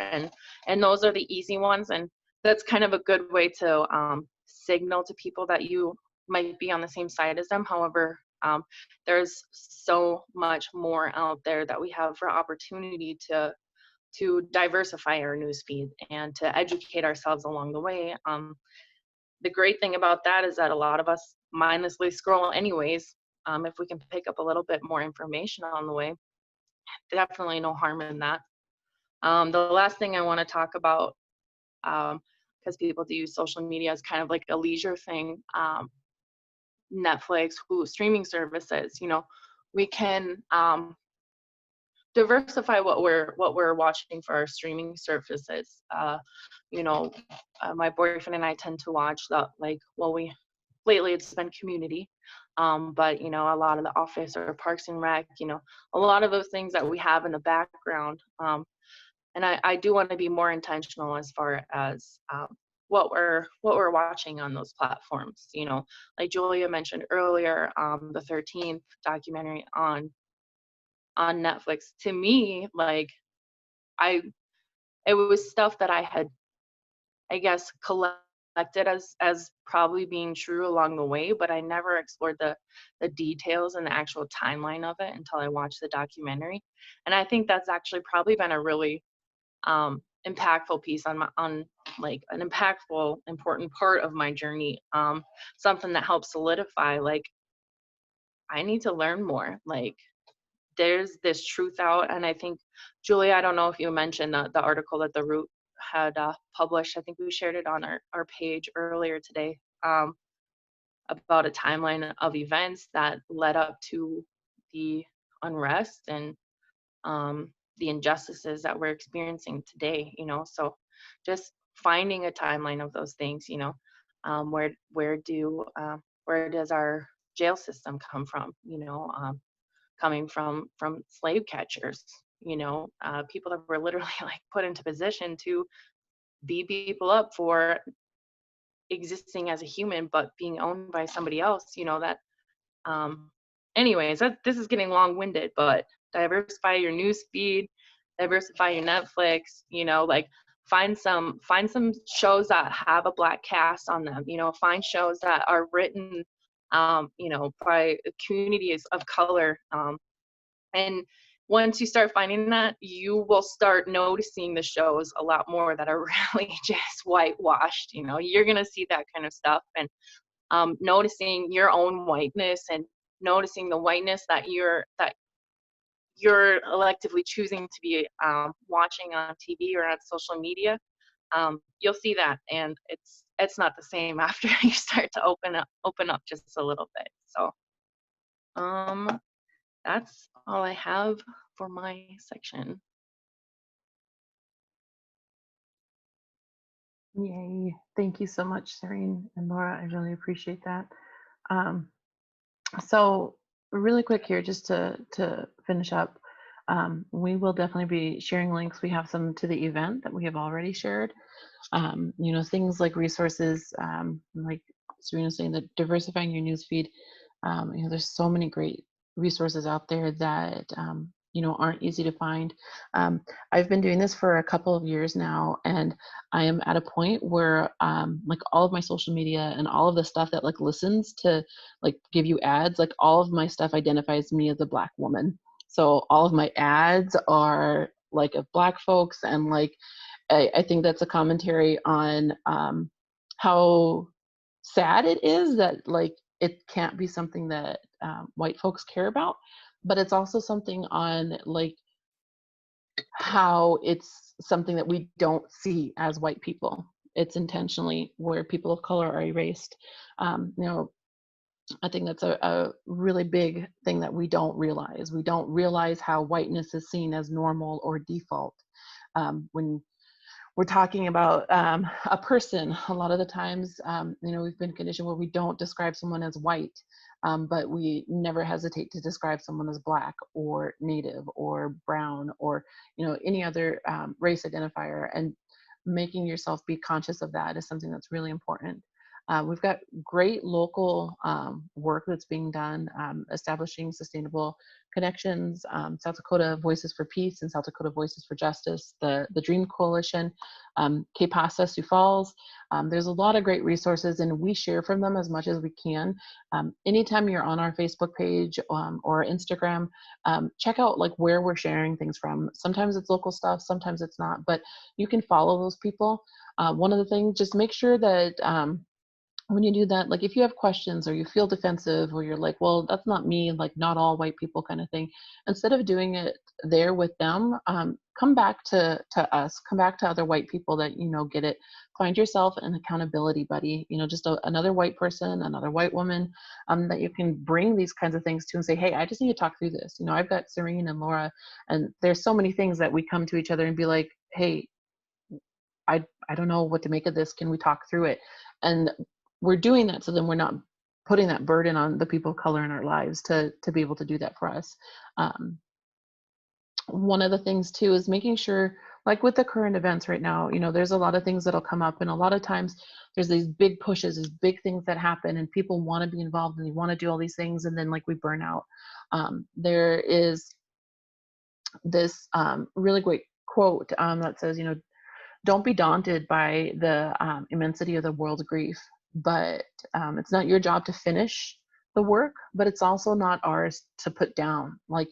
and those are the easy ones. And that's kind of a good way to signal to people that you might be on the same side as them. However, there's so much more out there that we have for opportunity to diversify our newsfeed and to educate ourselves along the way. The great thing about that is that a lot of us mindlessly scroll anyways. If we can pick up a little bit more information on the way, definitely no harm in that. The last thing I want to talk about because people do use social media as kind of like a leisure thing. Netflix, Hulu, streaming services, we can diversify what we're watching for our streaming services. My boyfriend and I tend to watch lately it's been Community, but a lot of The Office or Parks and Rec, a lot of those things that we have in the background. And I do want to be more intentional as far as what we're watching on those platforms. Like Julia mentioned earlier, the 13th documentary on Netflix. To me, it was stuff that I had, I guess, collected as probably being true along the way, but I never explored the details and the actual timeline of it until I watched the documentary. And I think that's actually probably been a really impactful piece on an impactful, important part of my journey. Something that helps solidify, I need to learn more. There's this truth out, and I think, Julia, I don't know if you mentioned the article that The Root had published. I think we shared it on our page earlier today, about a timeline of events that led up to the unrest and the injustices that we're experiencing today. So just finding a timeline of those things. Where does our jail system come from? Coming from slave catchers, people that were literally put into position to beat people up for existing as a human, but being owned by somebody else. Anyways, this is getting long-winded, but diversify your news feed, diversify your Netflix. Find some shows that have a Black cast on them. Find shows that are written by communities of color. And once you start finding that, you will start noticing the shows a lot more that are really just whitewashed. You're going to see that kind of stuff, and noticing your own whiteness and noticing the whiteness that you're electively choosing to be watching on TV or on social media. You'll see that, and it's not the same after you start to open up just a little bit. So that's all I have for my section. Yay. Thank you so much, Serene and Laura. I really appreciate that. So really quick here, just to finish up, we will definitely be sharing links. We have some to the event that we have already shared. Things like resources, like Serena was saying, that diversifying your newsfeed. There's so many great resources out there that aren't easy to find. I've been doing this for a couple of years now, and I am at a point where all of my social media and all of the stuff that listens to give you ads, all of my stuff identifies me as a Black woman. So all of my ads are of Black folks, and I think that's a commentary on how sad it is that it can't be something that white folks care about, but it's also something on how it's something that we don't see as white people. It's intentionally where people of color are erased. I think that's a really big thing that we don't realize. We don't realize how whiteness is seen as normal or default. When we're talking about a person, a lot of the times, we've been conditioned where we don't describe someone as white, but we never hesitate to describe someone as Black or Native or brown or, any other race identifier. And making yourself be conscious of that is something that's really important. We've got great local work that's being done, establishing sustainable connections, South Dakota Voices for Peace and South Dakota Voices for Justice, the Dream Coalition, KPASA, Sioux Falls. There's a lot of great resources, and we share from them as much as we can. Anytime you're on our Facebook page or Instagram, check out where we're sharing things from. Sometimes it's local stuff, sometimes it's not, but you can follow those people. One of the things, just make sure that when you do that, if you have questions or you feel defensive or you're well, that's not me, not all white people kind of thing, instead of doing it there with them, come back to us, come back to other white people that, you know, get it. Find yourself an accountability buddy, you know, just another white person, another white woman that you can bring these kinds of things to and say, hey, I just need to talk through this. You know, I've got Serene and Laura, and there's so many things that we come to each other and be like, hey, I don't know what to make of this. Can we talk through it? And we're doing that so then we're not putting that burden on the people of color in our lives to be able to do that for us. One of the things too is making sure, like with the current events right now, you know, there's a lot of things that'll come up, and a lot of times there's these big pushes, these big things that happen, and people want to be involved and they want to do all these things, and then like we burn out. There is this really great quote that says, you know, don't be daunted by the immensity of the world's grief, but it's not your job to finish the work, but it's also not ours to put down. Like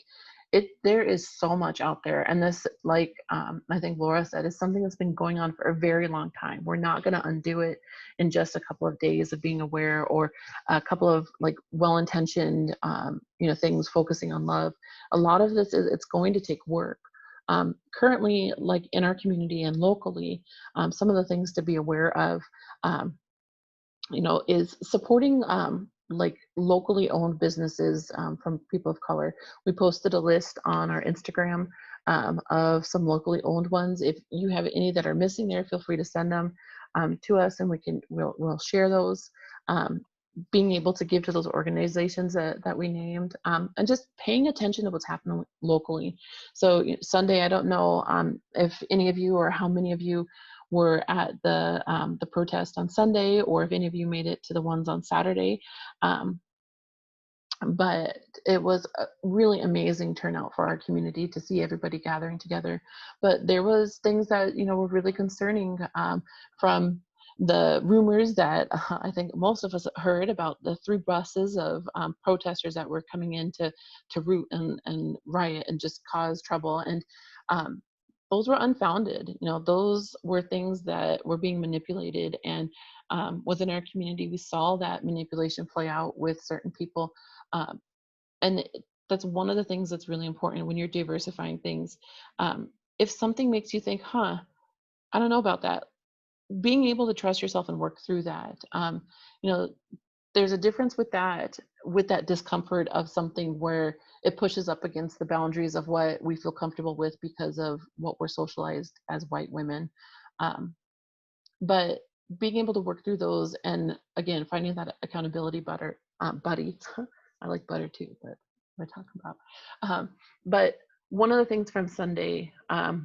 there is so much out there, and this, like I think Laura said, is something that's been going on for a very long time. We're not going to undo it in just a couple of days of being aware, or a couple of like well-intentioned, you know, things focusing on love. A lot of this it's going to take work. Currently, like in our community and locally, some of the things to be aware of, you know, is supporting like locally owned businesses from people of color. We posted a list on our Instagram of some locally owned ones. If you have any that are missing there, feel free to send them to us, and we'll share those. Being able to give to those organizations that we named, and just paying attention to what's happening locally. So Sunday, I don't know if any of you or how many of you were at the protest on Sunday, or if any of you made it to the ones on Saturday. But it was a really amazing turnout for our community to see everybody gathering together. But there was things that, you know, were really concerning, from the rumors that I think most of us heard about, the 3 buses of protesters that were coming in to root and riot and just cause trouble. And those were unfounded. You know, those were things that were being manipulated. And within our community, we saw that manipulation play out with certain people. And that's one of the things that's really important when you're diversifying things. If something makes you think, I don't know about that, being able to trust yourself and work through that. You know, there's a difference with that discomfort of something where it pushes up against the boundaries of what we feel comfortable with because of what we're socialized as white women. But being able to work through those, and again, finding that accountability buddy. I like butter too, but what am I talking about? But one of the things from Sunday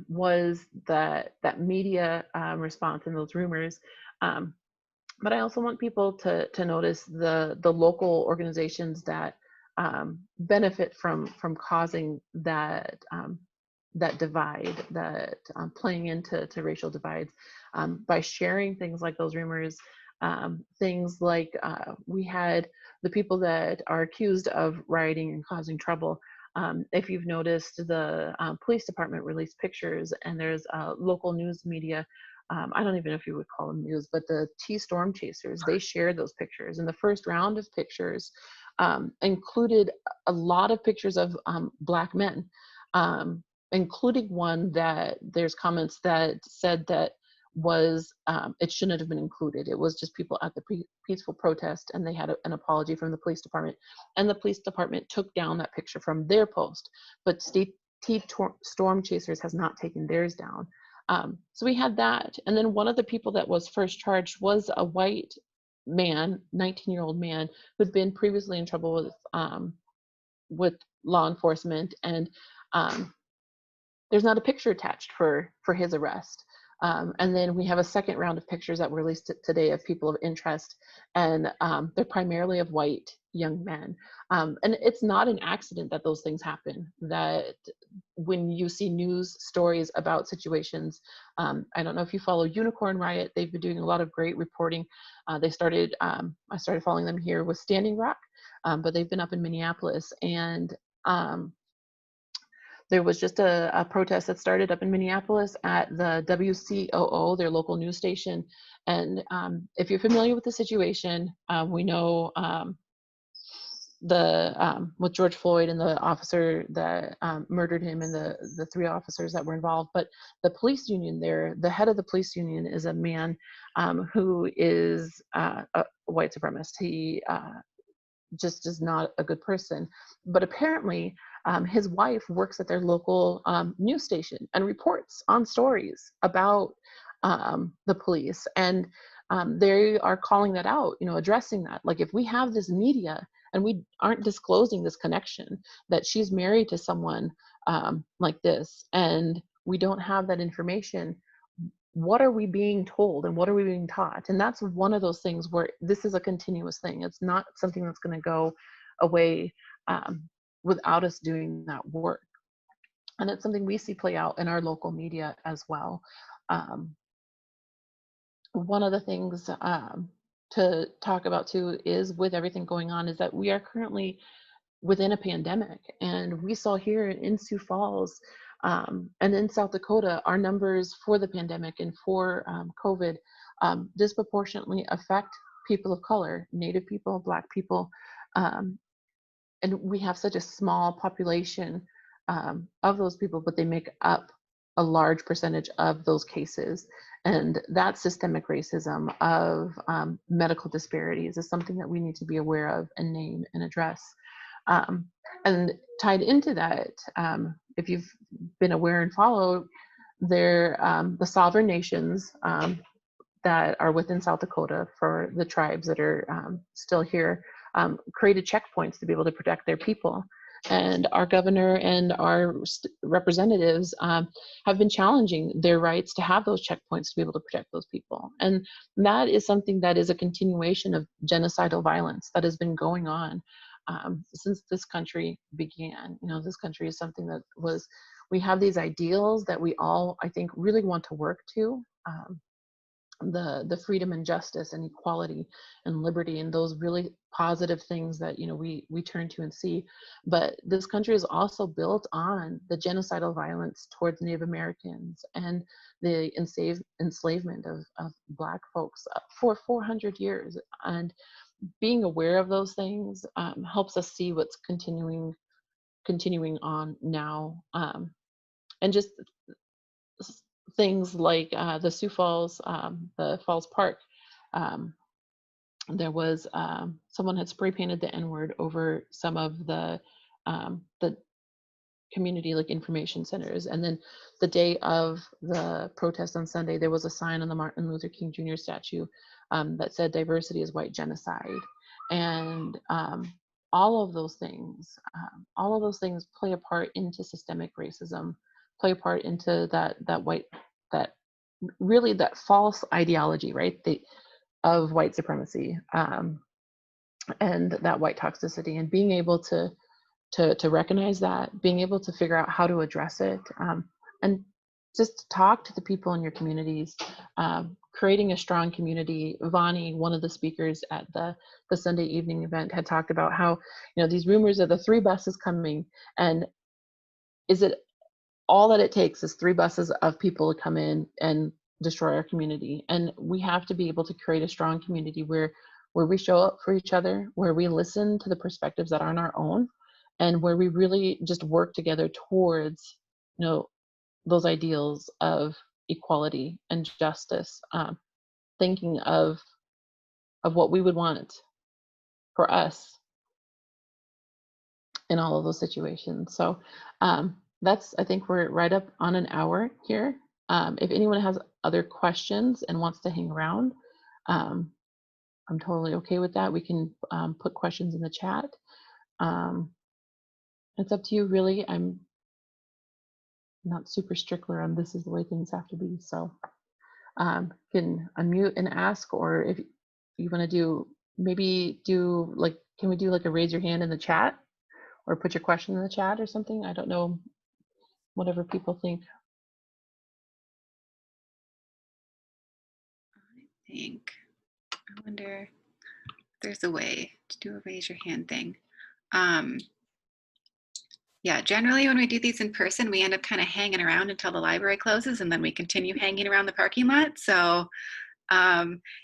was that media response and those rumors. But I also want people to notice the local organizations that benefit from causing that divide, that playing into racial divides, by sharing things like those rumors. Things like we had the people that are accused of rioting and causing trouble. If you've noticed, the police department released pictures, and there's local news media. I don't even know if you would call them news, but the Storm Chasers, they shared those pictures. And the first round of pictures included a lot of pictures of Black men, including one that there's comments that said that was it shouldn't have been included. It was just people at the peaceful protest, and they had an apology from the police department, and the police department took down that picture from their post, but Storm Chasers has not taken theirs down. So we had that, and then one of the people that was first charged was a white man, 19-year-old man, who'd been previously in trouble with law enforcement, and there's not a picture attached for his arrest. And then we have a second round of pictures that were released today of people of interest, and they're primarily of white young men. And it's not an accident that those things happen, that when you see news stories about situations, I don't know if you follow Unicorn Riot, they've been doing a lot of great reporting. I started following them here with Standing Rock, but they've been up in Minneapolis, and there was just a protest that started up in Minneapolis at the WCOO, their local news station. And if you're familiar with the situation, we know with George Floyd and the officer that murdered him and the 3 officers that were involved. But the police union there, the head of the police union is a man who is a white supremacist. He just is not a good person. But apparently his wife works at their local news station and reports on stories about the police. And they are calling that out, addressing that. Like, if we have this media and we aren't disclosing this connection, that she's married to someone like this, and we don't have that information, what are we being told and what are we being taught? And that's one of those things where this is a continuous thing. It's not something that's going to go away without us doing that work. And it's something we see play out in our local media as well. One of the things to talk about too is, with everything going on, is that we are currently within a pandemic. And we saw here in Sioux Falls and in South Dakota, our numbers for the pandemic and for COVID disproportionately affect people of color, Native people, Black people. And we have such a small population of those people, but they make up a large percentage of those cases. And that systemic racism of medical disparities is something that we need to be aware of and name and address. And tied into that, if you've been aware and followed, the sovereign nations that are within South Dakota, for the tribes that are still here, created checkpoints to be able to protect their people. And our governor and our representatives have been challenging their rights to have those checkpoints to be able to protect those people. And that is something that is a continuation of genocidal violence that has been going on since this country began. This country is something that we have these ideals that we all, I think, really want to work to. The freedom and justice and equality and liberty and those really positive things that we turn to and see. But this country is also built on the genocidal violence towards Native Americans and the enslavement of Black folks for 400 years. And being aware of those things helps us see what's continuing on now. And just things like the Sioux Falls, the Falls Park, there was someone had spray painted the N-word over some of the community information centers. And then the day of the protest on Sunday, there was a sign on the Martin Luther King Jr. statue that said "Diversity is white genocide." And all of those things play a part into systemic racism, play a part into that false ideology, right? Of white supremacy and that white toxicity, and being able to recognize that, being able to figure out how to address it, and just talk to the people in your communities, creating a strong community. Vani, one of the speakers at the Sunday evening event, had talked about how, these rumors of the 3 buses coming, and is it all that it takes is 3 buses of people to come in and destroy our community? And we have to be able to create a strong community where we show up for each other, where we listen to the perspectives that aren't our own, and where we really just work together towards, those ideals of equality and justice, thinking of what we would want for us in all of those situations. So I think we're right up on an hour here. If anyone has other questions and wants to hang around, I'm totally okay with that. We can put questions in the chat. It's up to you, really. I'm not super stickler on this is the way things have to be. So you can unmute and ask, or if you want to can we do a raise your hand in the chat, or put your question in the chat or something? I don't know, whatever people think. I wonder if there's a way to do a raise your hand thing. Yeah, generally when we do these in person, we end up kind of hanging around until the library closes, and then we continue hanging around the parking lot. So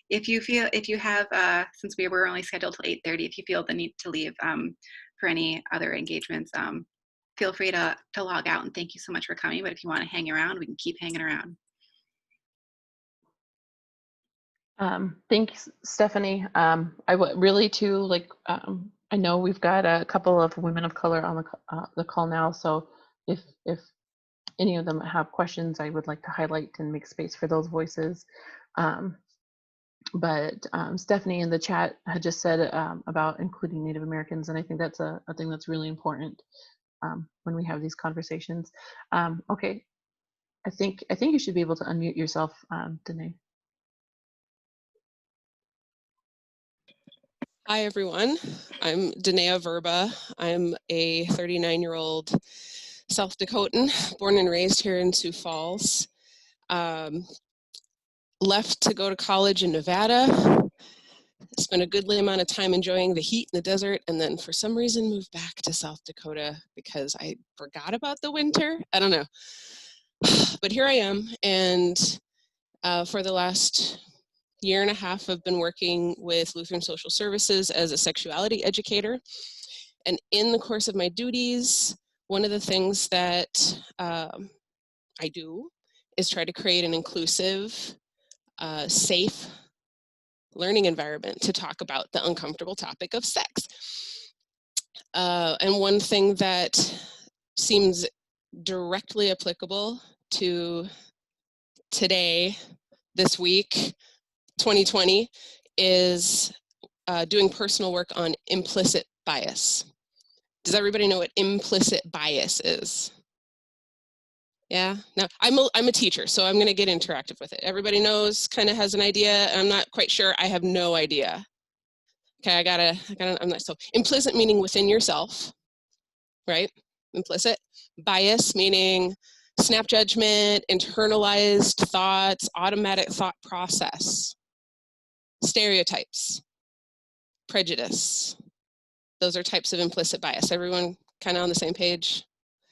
If you have, since we were only scheduled till 8:30, if you feel the need to leave for any other engagements, feel free to log out, and thank you so much for coming. But if you want to hang around, we can keep hanging around. Thanks, Stephanie. I would really too, like, I know we've got a couple of women of color on the call now, so if any of them have questions, I would like to highlight and make space for those voices. But Stephanie in the chat had just said about including Native Americans, and I think that's a thing that's really important when we have these conversations. Okay, I think you should be able to unmute yourself, Danae. Hi, everyone. I'm Danae Verba. I'm a 39-year-old South Dakotan, born and raised here in Sioux Falls. Left to go to college in Nevada. Spent a goodly amount of time enjoying the heat in the desert, and then for some reason moved back to South Dakota because I forgot about the winter. I don't know. But here I am, and for the last year and a half, I've been working with Lutheran Social Services as a sexuality educator. And in the course of my duties, one of the things that I do is try to create an inclusive, safe learning environment to talk about the uncomfortable topic of sex. And one thing that seems directly applicable to today, this week, 2020, is doing personal work on implicit bias. Does everybody know what implicit bias is? Yeah, no, I'm a teacher, so I'm going to get interactive with it. Everybody knows, kind of has an idea. I'm not quite sure. I have no idea. Okay, I'm not, so implicit meaning within yourself, right? Implicit. Bias meaning snap judgment, internalized thoughts, automatic thought process. Stereotypes, prejudice. Those are types of implicit bias. Everyone kind of on the same page?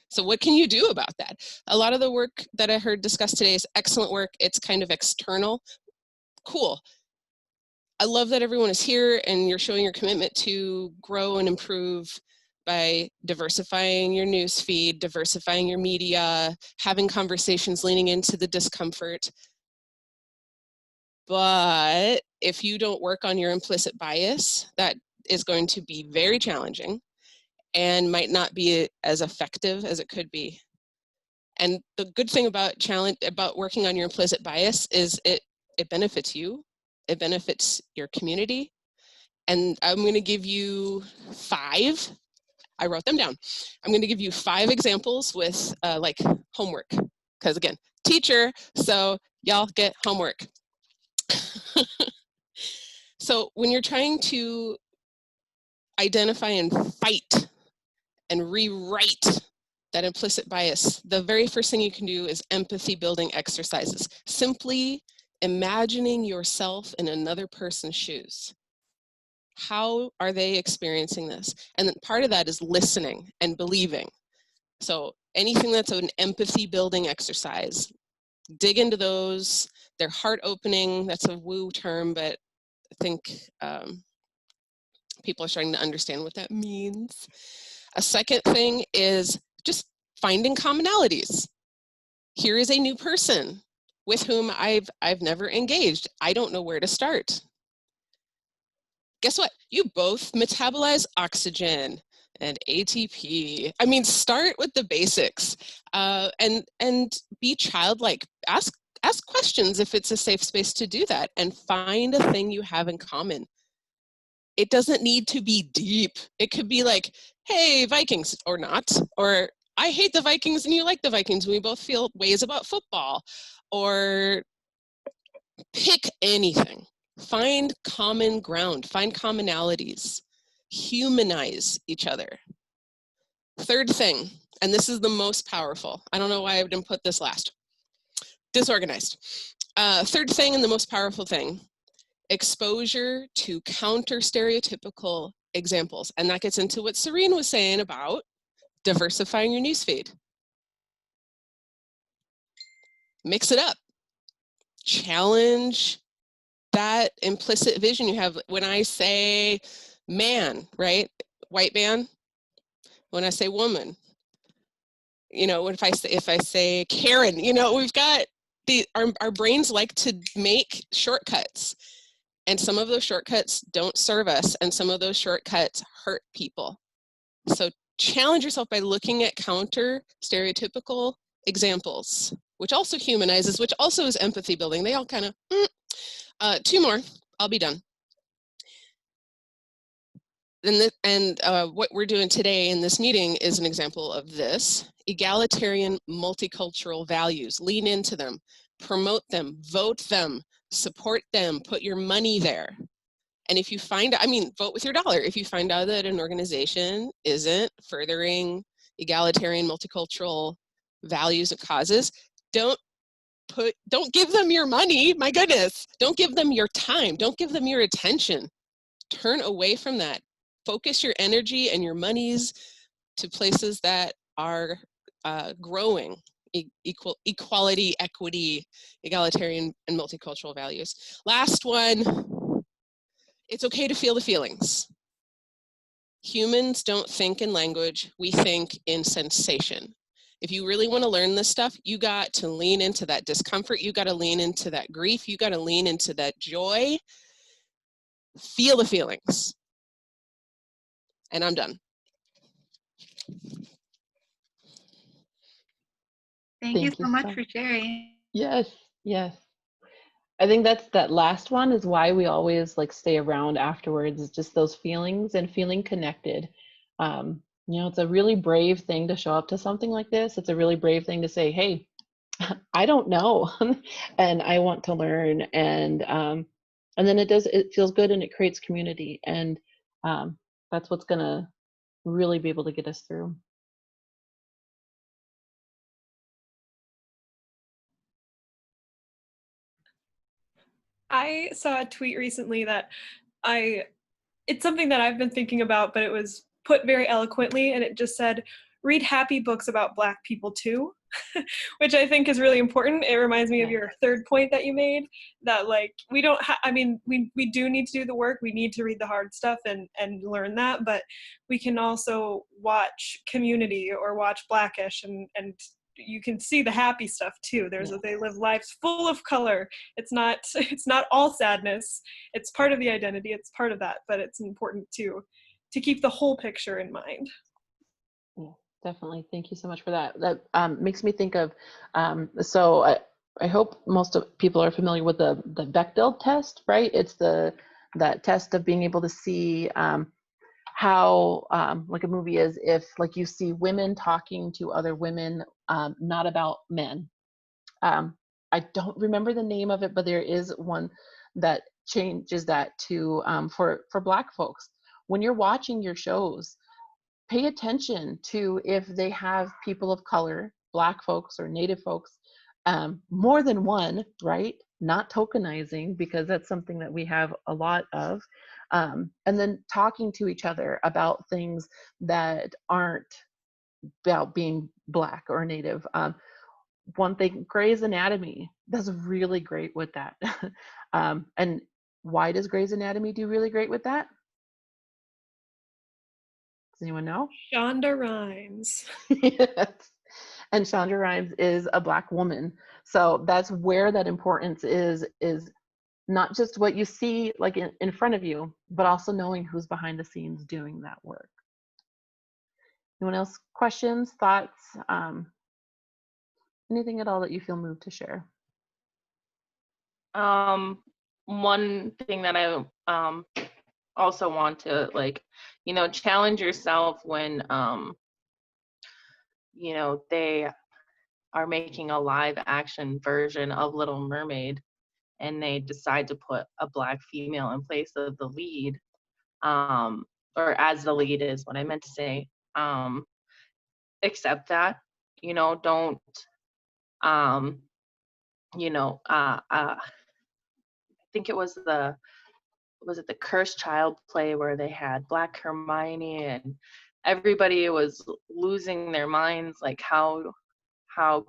So what can you do about that? A lot of the work that I heard discussed today is excellent work. It's kind of external. Cool. I love that everyone is here and you're showing your commitment to grow and improve by diversifying your newsfeed, diversifying your media, having conversations leaning into the discomfort. But if you don't work on your implicit bias, that is going to be very challenging and might not be as effective as it could be. And the good thing about working on your implicit bias is it benefits you, it benefits your community. And I'm going to give you 5. I wrote them down. I'm going to give you 5 examples with like homework, because again, teacher, so y'all get homework. So when you're trying to identify and fight and rewrite that implicit bias, the very first thing you can do is empathy building exercises. Simply imagining yourself in another person's shoes. How are they experiencing this? And then part of that is listening and believing. So anything that's an empathy building exercise, dig into those. They're heart opening. That's a woo term, but I think people are starting to understand what that means. A second thing is just finding commonalities. Here is a new person with whom I've never engaged. I don't know where to start. Guess what? You both metabolize oxygen and ATP. I mean, start with the basics and be childlike. Ask questions if it's a safe space to do that, and find a thing you have in common. It doesn't need to be deep. It could be like, hey, Vikings, or not, or I hate the Vikings and you like the Vikings, and we both feel ways about football, or pick anything. Find common ground, find commonalities, humanize each other. Third thing, and this is the most powerful. I don't know why I didn't put this last. Disorganized. Third thing and the most powerful thing, exposure to counter stereotypical examples. And that gets into what Serene was saying about diversifying your newsfeed. Mix it up. Challenge that implicit vision you have. When I say man, right? White man. When I say woman, you know, if I say Karen, you know, we've got our brains like to make shortcuts, and some of those shortcuts don't serve us, and some of those shortcuts hurt people. So challenge yourself by looking at counter stereotypical examples, which also humanizes, which also is empathy building. They all kind of, 2 more, I'll be done. And what we're doing today in this meeting is an example of this. Egalitarian multicultural values. Lean into them, promote them, vote them, support them, put your money there. And if you find, I mean, vote with your dollar. If you find out that an organization isn't furthering egalitarian multicultural values and causes, don't give them your money, my goodness. Don't give them your time. Don't give them your attention. Turn away from that. Focus your energy and your monies to places that are growing equality, equity, egalitarian, and multicultural values. Last one, it's okay to feel the feelings. Humans don't think in language, we think in sensation. If you really want to learn this stuff, you got to lean into that discomfort, you got to lean into that grief, you got to lean into that joy. Feel the feelings. And I'm done. Thank you so much for sharing. Yes, yes. I think that last one is why we always like stay around afterwards. It's just those feelings and feeling connected. You know, it's a really brave thing to show up to something like this. It's a really brave thing to say, hey, I don't know, and I want to learn. And then it feels good and it creates community. And that's what's gonna really be able to get us through. I saw a tweet recently that it's something that I've been thinking about, but it was put very eloquently, and it just said, read happy books about Black people too, which I think is really important. It reminds me of your third point that you made, that like, we don't I mean, we do need to do the work, we need to read the hard stuff and learn that, but we can also watch Community or watch Blackish and you can see the happy stuff too. They live lives full of color. It's not all sadness. It's part of the identity. It's part of that, but it's important to keep the whole picture in mind. Yeah, definitely. Thank you so much for that. That makes me think of, so I hope most of people are familiar with the Bechdel test, right? It's that test of being able to see how like a movie is if like you see women talking to other women, not about men. I don't remember the name of it, but there is one that changes that to for Black folks. When you're watching your shows, pay attention to if they have people of color, Black folks or Native folks, more than one, right? Not tokenizing, because that's something that we have a lot of. And then talking to each other about things that aren't about being Black or Native. One thing, Grey's Anatomy does really great with that. And why does Grey's Anatomy do really great with that? Does anyone know? Shonda Rhimes. Yes. And Shonda Rhimes is a Black woman. So that's where that importance is not just what you see like in front of you, but also knowing who's behind the scenes doing that work. Anyone else? Questions, thoughts, anything at all that you feel moved to share? One thing that I also want to challenge yourself when they are making a live action version of Little Mermaid and they decide to put a Black female in place of the lead, or as the lead is what I meant to say. Accept that, don't I think it was the Cursed Child play where they had Black Hermione and everybody was losing their minds, like how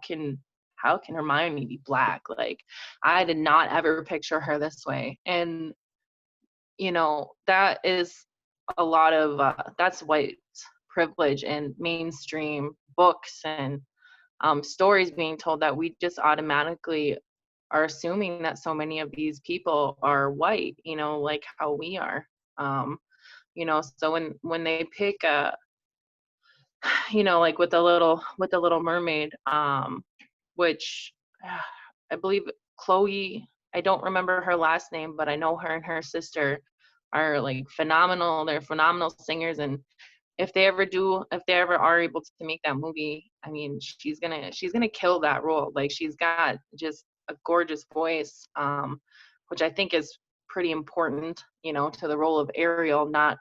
can how can Hermione be Black? Like, I did not ever picture her this way. And, you know, that is a lot of, that's white privilege and mainstream books and stories being told, that we just automatically are assuming that so many of these people are white, you know, like how we are. You know, so when they pick a, you know, like with the Little Mermaid, which I believe Chloe, I don't remember her last name, but I know her and her sister are like phenomenal. They're phenomenal singers, and if they ever are able to make that movie, I mean, she's gonna kill that role. Like, she's got just a gorgeous voice, which I think is pretty important, you know, to the role of Ariel, not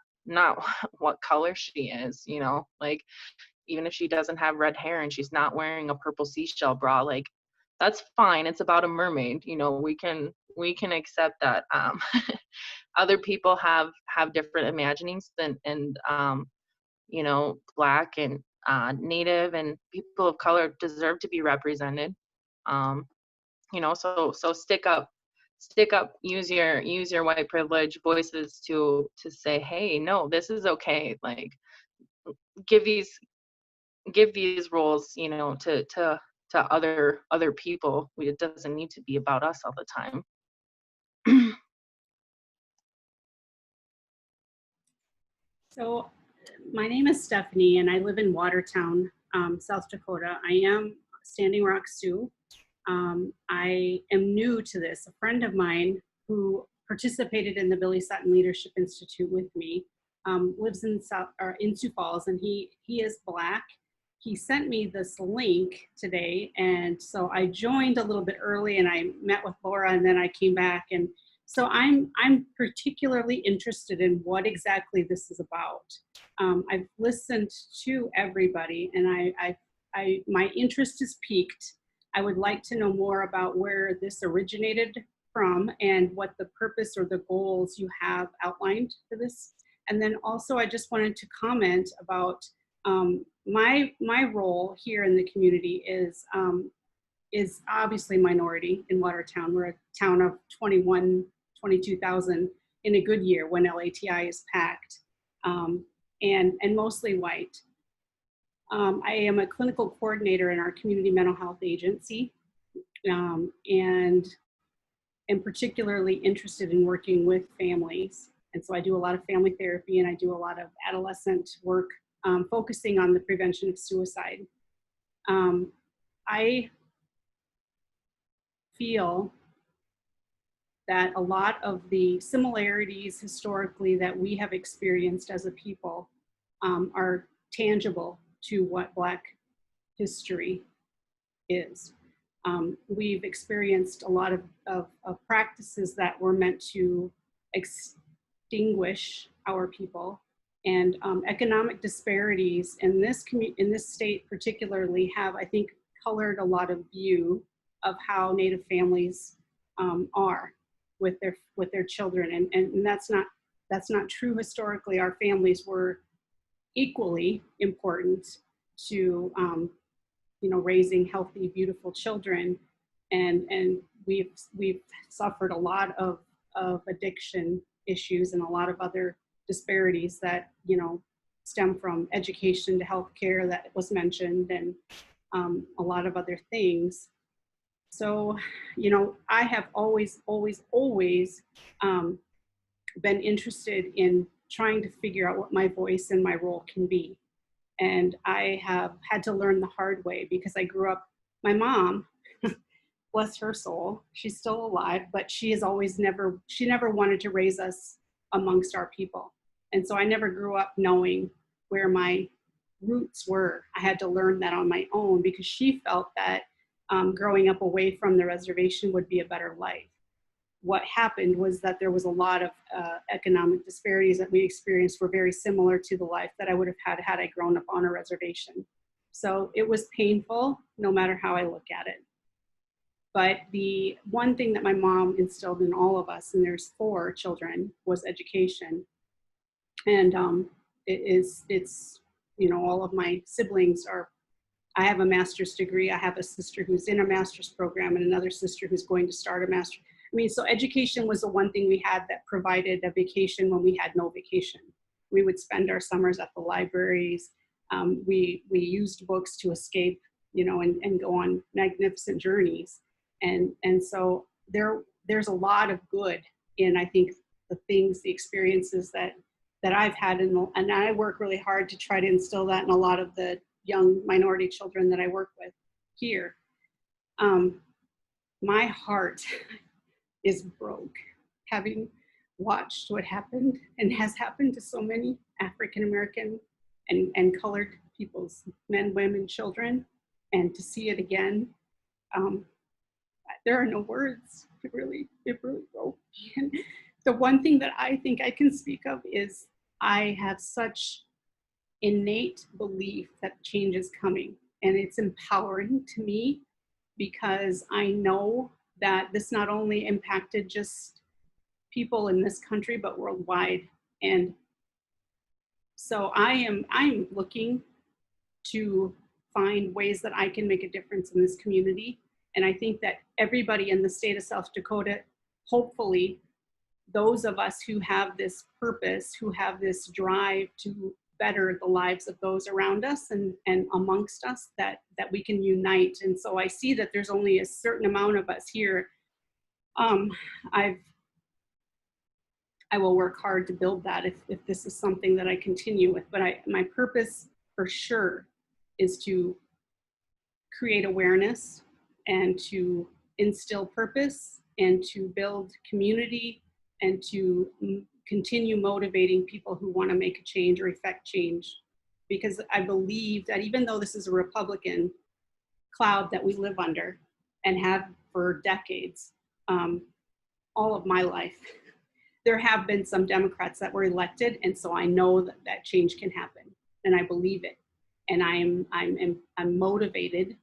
what color she is, you know, like, even if she doesn't have red hair and she's not wearing a purple seashell bra, like, that's fine. It's about a mermaid, you know, we can accept that. Other people have different imaginings, and you know, Black and Native and people of color deserve to be represented. You know, so stick up, use your white privilege voices to say, hey, no, this is okay. Like, give these roles, you know, to other people. It doesn't need to be about us all the time. So my name is Stephanie, and I live in Watertown, South Dakota. I am Standing Rock Sioux. I am new to this. A friend of mine who participated in the Billy Sutton Leadership Institute with me lives in Sioux Falls, and he is Black. He sent me this link today, and so I joined a little bit early, and I met with Laura, and then I came back, and so I'm particularly interested in what exactly this is about. I've listened to everybody, and my interest is piqued. I would like to know more about where this originated from and what the purpose or the goals you have outlined for this. And then also, I just wanted to comment about my role here in the community is obviously minority in Watertown. We're a town of 22,000 in a good year when LATI is packed, and mostly white. I am a clinical coordinator in our community mental health agency, and am particularly interested in working with families. And so I do a lot of family therapy, and I do a lot of adolescent work, focusing on the prevention of suicide. I feel that a lot of the similarities historically that we have experienced as a people are tangible to what Black history is. We've experienced a lot of practices that were meant to extinguish our people, and economic disparities in this state particularly have, I think, colored a lot of view of how Native families are with their children, and that's not true historically. Our families were equally important to raising healthy, beautiful children, and we've suffered a lot of addiction issues and a lot of other disparities that stem from education to healthcare that was mentioned, and a lot of other things. So, I have always been interested in trying to figure out what my voice and my role can be. And I have had to learn the hard way, because I grew up, my mom, bless her soul, she's still alive, but she never wanted to raise us amongst our people. And so I never grew up knowing where my roots were. I had to learn that on my own, because she felt that growing up away from the reservation would be a better life. What happened was that there was a lot of economic disparities that we experienced were very similar to the life that I would have had I grown up on a reservation. So it was painful, no matter how I look at it. But the one thing that my mom instilled in all of us, and there's 4 children, was education. And it's all of my siblings are I have a master's degree. I have a sister who's in a master's program and another sister who's going to start a master's. I mean, so education was the one thing we had that provided a vacation when we had no vacation. We would spend our summers at the libraries. We used books to escape, you know, and go on magnificent journeys. And so there's a lot of good in, I think, the things, the experiences that I've had, and I work really hard to try to instill that in a lot of the young minority children that I work with here. My heart is broke having watched what happened and has happened to so many African American and colored people's men, women, children, and to see it again. There are no words. It really broke me. And the one thing that I think I can speak of is I have such innate belief that change is coming, and it's empowering to me because I know that this not only impacted just people in this country but worldwide. And so I'm looking to find ways that I can make a difference in this community. And I think that everybody in the state of South Dakota, hopefully those of us who have this purpose, who have this drive to better the lives of those around us and amongst us, that we can unite. And so I see that there's only a certain amount of us here. I will work hard to build that if this is something that I continue with. But my purpose for sure is to create awareness and to instill purpose and to build community and to continue motivating people who want to make a change or effect change. Because I believe that even though this is a Republican cloud that we live under and have for decades, all of my life, there have been some Democrats that were elected, and so I know that change can happen, and I believe it, and I'm motivated,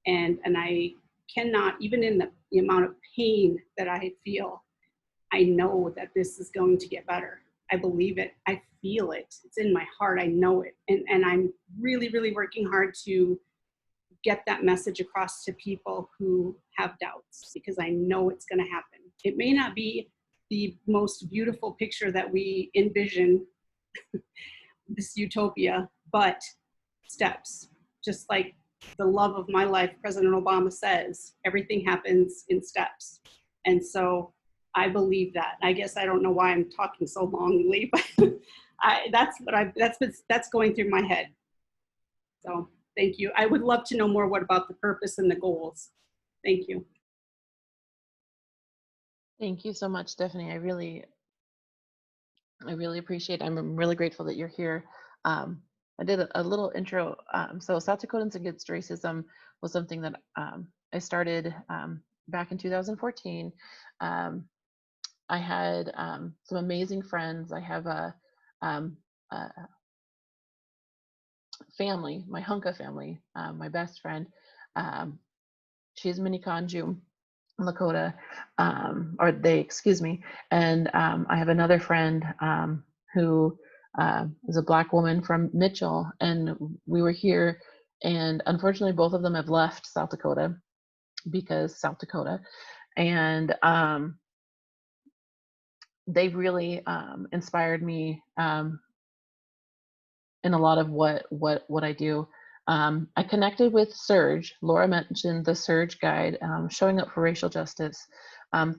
and I cannot, even in the amount of pain that I feel, I know that this is going to get better. I believe it. I feel it. It's in my heart. I know it, and I'm really, really working hard to get that message across to people who have doubts, because I know it's going to happen. It may not be the most beautiful picture that we envision, this utopia, but steps. Just like the love of my life, President Obama says, everything happens in steps. And so I believe that. I guess I don't know why I'm talking so longly, but that's going through my head. So thank you. I would love to know more about the purpose and the goals. Thank you. Thank you so much, Stephanie. I really appreciate it. I'm really grateful that you're here. I did a little intro. So South Dakotans Against Racism was something that I started back in 2014. I had some amazing friends. I have a family, my Hunka family, my best friend. She's Miniconjum, Lakota, or they, excuse me. And I have another friend who is a Black woman from Mitchell, and we were here, and unfortunately both of them have left South Dakota because South Dakota, and they've really inspired me in a lot of what I do. I connected with Surge. Laura mentioned the Surge guide, showing up for racial justice,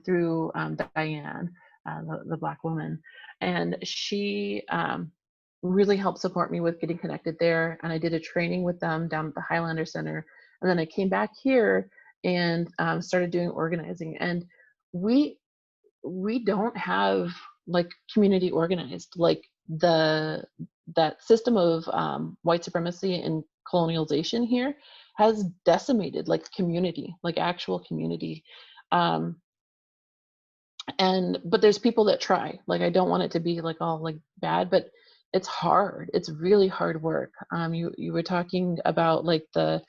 through Diane, the Black woman. And she really helped support me with getting connected there. And I did a training with them down at the Highlander Center. And then I came back here and started doing organizing. And we don't have like community organized, like that system of white supremacy and colonialization here has decimated like community, like actual community. But there's people that try. Like, I don't want it to be like all like bad, but it's hard. It's really hard work. You were talking about like the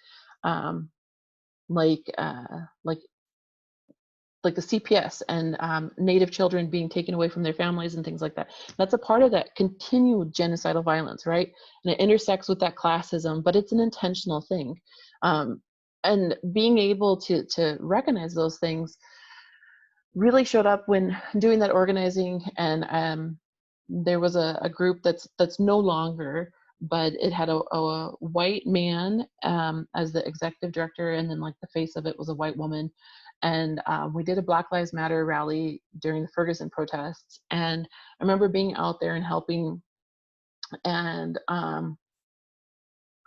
like like the CPS and Native children being taken away from their families and things like that. That's a part of that continued genocidal violence, right? And it intersects with that classism, but it's an intentional thing. And being able to recognize those things really showed up when doing that organizing. And there was a group that's no longer, but it had a white man as the executive director, and then like the face of it was a white woman. And we did a Black Lives Matter rally during the Ferguson protests. And I remember being out there and helping. And I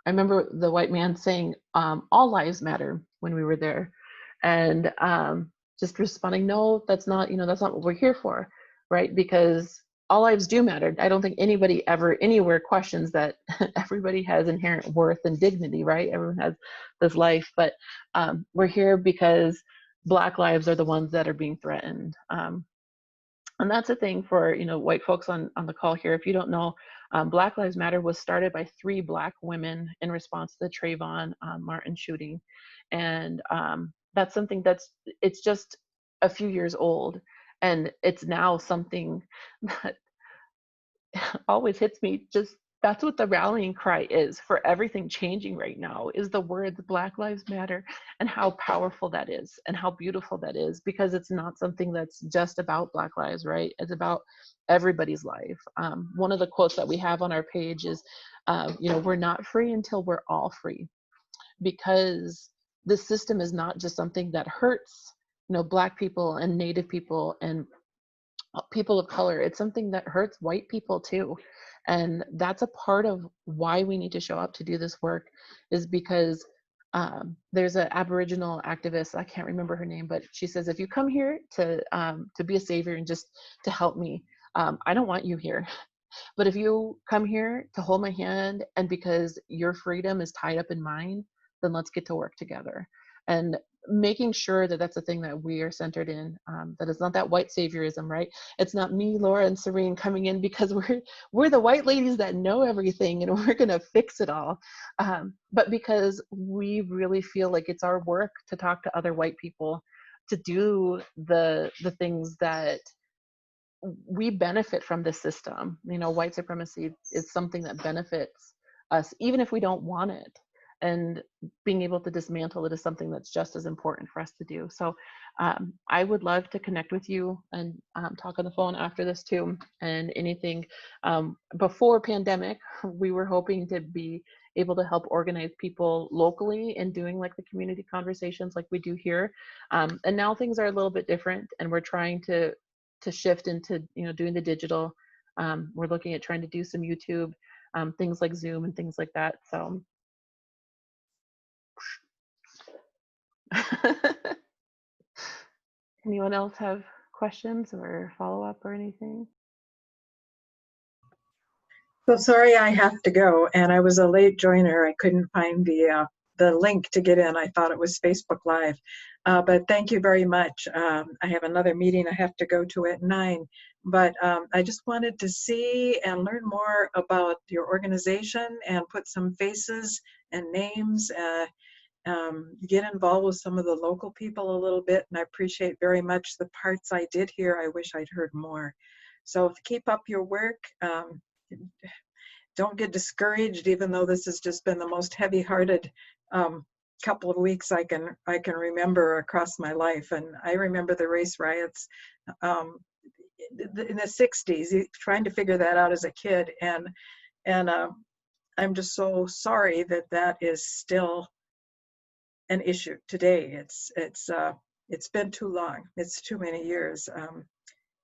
remember the white man saying, all lives matter when we were there. And just responding, no, that's not, that's not what we're here for, right? Because all lives do matter. I don't think anybody ever anywhere questions that. Everybody has inherent worth and dignity, right? Everyone has this life, but we're here because Black lives are the ones that are being threatened. And that's a thing for, white folks on the call here. If you don't know, Black Lives Matter was started by 3 Black women in response to the Trayvon Martin shooting. And that's something it's just a few years old. And it's now something that always hits me. Just that's what the rallying cry is for everything changing right now, is the words Black Lives Matter, and how powerful that is and how beautiful that is, because it's not something that's just about Black lives, right? It's about everybody's life. One of the quotes that we have on our page is, we're not free until we're all free, because this system is not just something that hurts, Black people and Native people and people of color. It's something that hurts white people too. And that's a part of why we need to show up to do this work, is because there's an Aboriginal activist, I can't remember her name, but she says, if you come here to be a savior and just to help me, I don't want you here. But if you come here to hold my hand, and because your freedom is tied up in mine, then let's get to work together. And making sure that that's a thing that we are centered in, that it's not that white saviorism, right? It's not me, Laura, and Serene coming in because we're the white ladies that know everything and we're gonna fix it all, but because we really feel like it's our work to talk to other white people, to do the things that we benefit from this system. White supremacy is something that benefits us, even if we don't want it. And being able to dismantle it is something that's just as important for us to do. So I would love to connect with you and talk on the phone after this too. And anything before pandemic, we were hoping to be able to help organize people locally and doing like the community conversations like we do here. And now things are a little bit different, and we're trying to shift into doing the digital. We're looking at trying to do some YouTube, things like Zoom and things like that. So anyone else have questions or follow-up or anything? So sorry, I have to go, and I was a late joiner. I couldn't find the link to get in. I thought it was Facebook Live, but thank you very much. I have another meeting I have to go to at 9, but I just wanted to see and learn more about your organization and put some faces and names. Get involved with some of the local people a little bit, and I appreciate very much the parts I did hear. I wish I'd heard more. So keep up your work. Don't get discouraged, even though this has just been the most heavy-hearted couple of weeks I can remember across my life. And I remember the race riots in the 60s, trying to figure that out as a kid. And I'm just so sorry that that is still an issue today. It's been too long. It's too many years.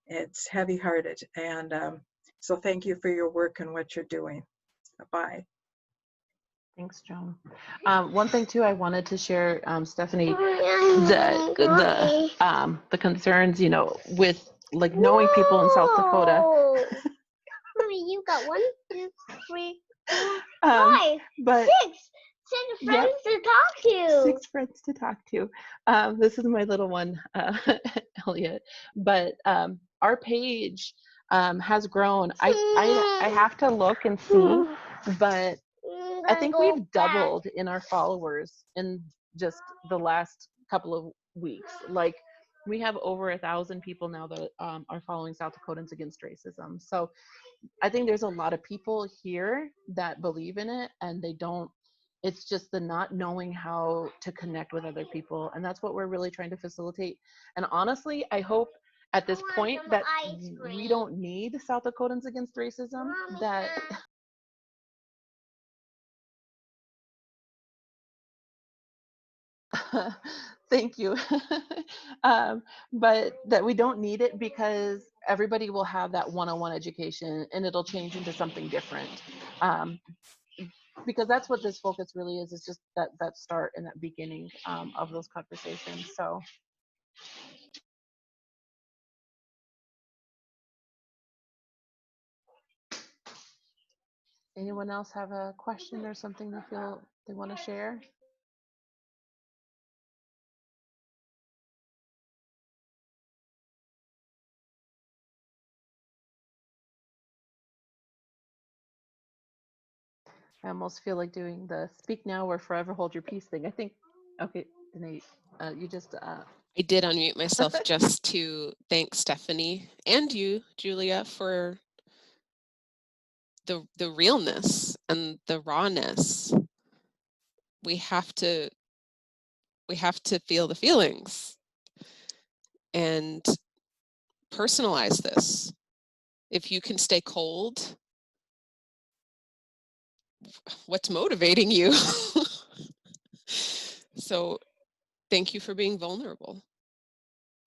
It's heavy-hearted, and so thank you for your work and what you're doing. Bye. Thanks, Joan. One thing too, I wanted to share, Stephanie, the concerns, with like knowing people in South Dakota. Mommy, you got 1, 2, 3, 4, 5, but 6 friends to talk to. 6 friends to talk to. This is my little one, Elliot. But our page has grown. I have to look and see, but I think we've doubled in our followers in just the last couple of weeks. Like we have over 1,000 people now that are following South Dakotans Against Racism. So I think there's a lot of people here that believe in it, and they don't, it's just the not knowing how to connect with other people. And that's what we're really trying to facilitate. And honestly, I hope at this point that we don't need South Dakotans Against Racism, that thank you. But that we don't need it, because everybody will have that one-on-one education and it'll change into something different. Because that's what this focus really is. It's just that start and that beginning of those conversations. So anyone else have a question or something they feel they want to share? I almost feel like doing the speak now or forever hold your peace thing. I think, okay, Danae, you just. I did unmute myself just to thank Stephanie and you, Julia, for the realness and the rawness. We have to feel the feelings and personalize this. If you can stay cold, what's motivating you? So thank you for being vulnerable.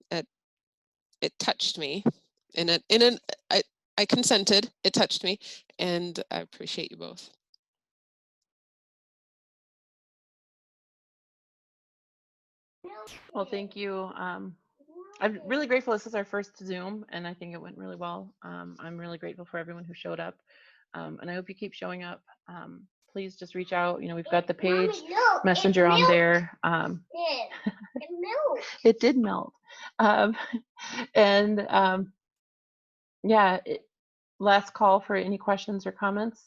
It touched me. I consented, it touched me, and I appreciate you both. Well, thank you. I'm really grateful. This is our first Zoom, and I think it went really well. I'm really grateful for everyone who showed up, and I hope you keep showing up. Please just reach out. You know, we've got the page messenger on there. It did melt. And yeah, last call for any questions or comments.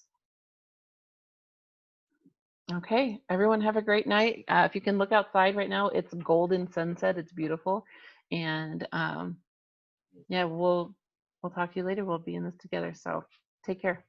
Okay, everyone have a great night. If you can look outside right now, it's golden sunset. It's beautiful. And yeah, we'll talk to you later. We'll be in this together. So take care.